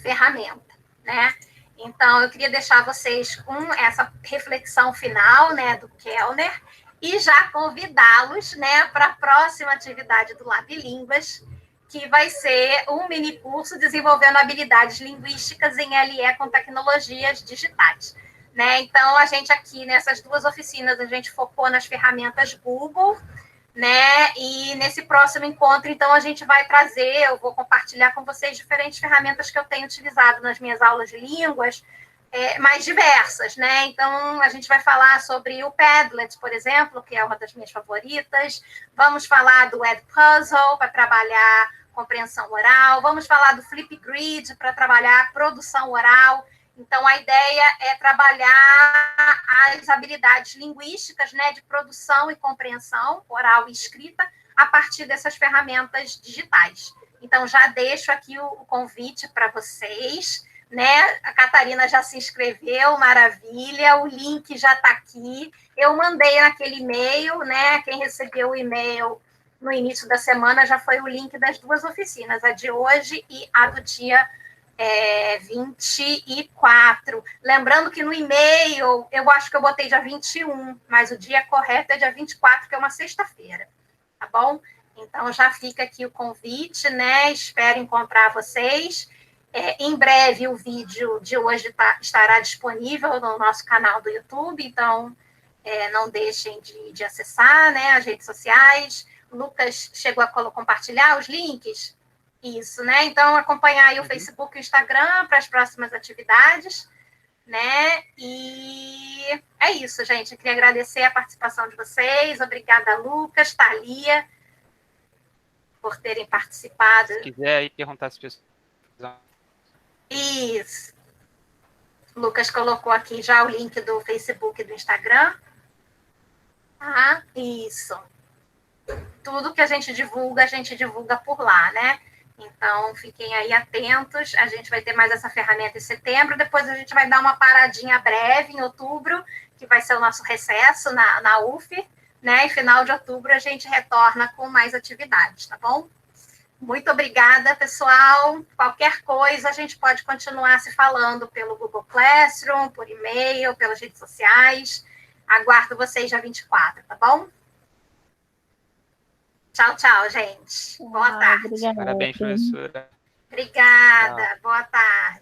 ferramenta, né? Então, eu queria deixar vocês com essa reflexão final, né, do Kellner, e já convidá-los, né, para a próxima atividade do Lab Línguas, que vai ser um mini curso desenvolvendo habilidades linguísticas em LE com tecnologias digitais, né? Então, a gente aqui, nessas duas oficinas, a gente focou nas ferramentas Google, né? E nesse próximo encontro, então, a gente vai trazer, eu vou compartilhar com vocês diferentes ferramentas que eu tenho utilizado nas minhas aulas de línguas, mais diversas, né? Então, a gente vai falar sobre o Padlet, por exemplo, que é uma das minhas favoritas. Vamos falar do Edpuzzle para trabalhar compreensão oral. Vamos falar do Flipgrid para trabalhar produção oral. Então, a ideia é trabalhar as habilidades linguísticas, né, de produção e compreensão oral e escrita a partir dessas ferramentas digitais. Então, já deixo aqui o convite para vocês, né? A Catarina já se inscreveu, maravilha, o link já está aqui. Eu mandei naquele e-mail, né? Quem recebeu o e-mail no início da semana já foi o link das duas oficinas, a de hoje e a do dia 24. Lembrando que no e-mail, eu acho que eu botei dia 21, mas o dia correto é dia 24, que é uma sexta-feira, tá bom? Então, já fica aqui o convite, né? Espero encontrar vocês. Em breve, o vídeo de hoje estará disponível no nosso canal do YouTube, então não deixem de acessar, né, as redes sociais. O Lucas chegou a compartilhar os links? Isso, né? Então, acompanhar aí o Facebook e o Instagram para as próximas atividades, né? E é isso, gente. Eu queria agradecer a participação de vocês. Obrigada, Lucas, Thalia, por terem participado. Se quiser aí perguntar as pessoas. Isso. O Lucas colocou aqui já o link do Facebook e do Instagram. Ah, isso. Tudo que a gente divulga por lá, né? Então, fiquem aí atentos. A gente vai ter mais essa ferramenta em setembro. Depois a gente vai dar uma paradinha breve em outubro, que vai ser o nosso recesso na UF, né? E final de outubro a gente retorna com mais atividades, tá bom? Muito obrigada, pessoal. Qualquer coisa, a gente pode continuar se falando pelo Google Classroom, por e-mail, pelas redes sociais. Aguardo vocês dia 24, tá bom? Tchau, tchau, gente. Boa tarde. Obrigada. Parabéns, professora. Obrigada. Tchau. Boa tarde.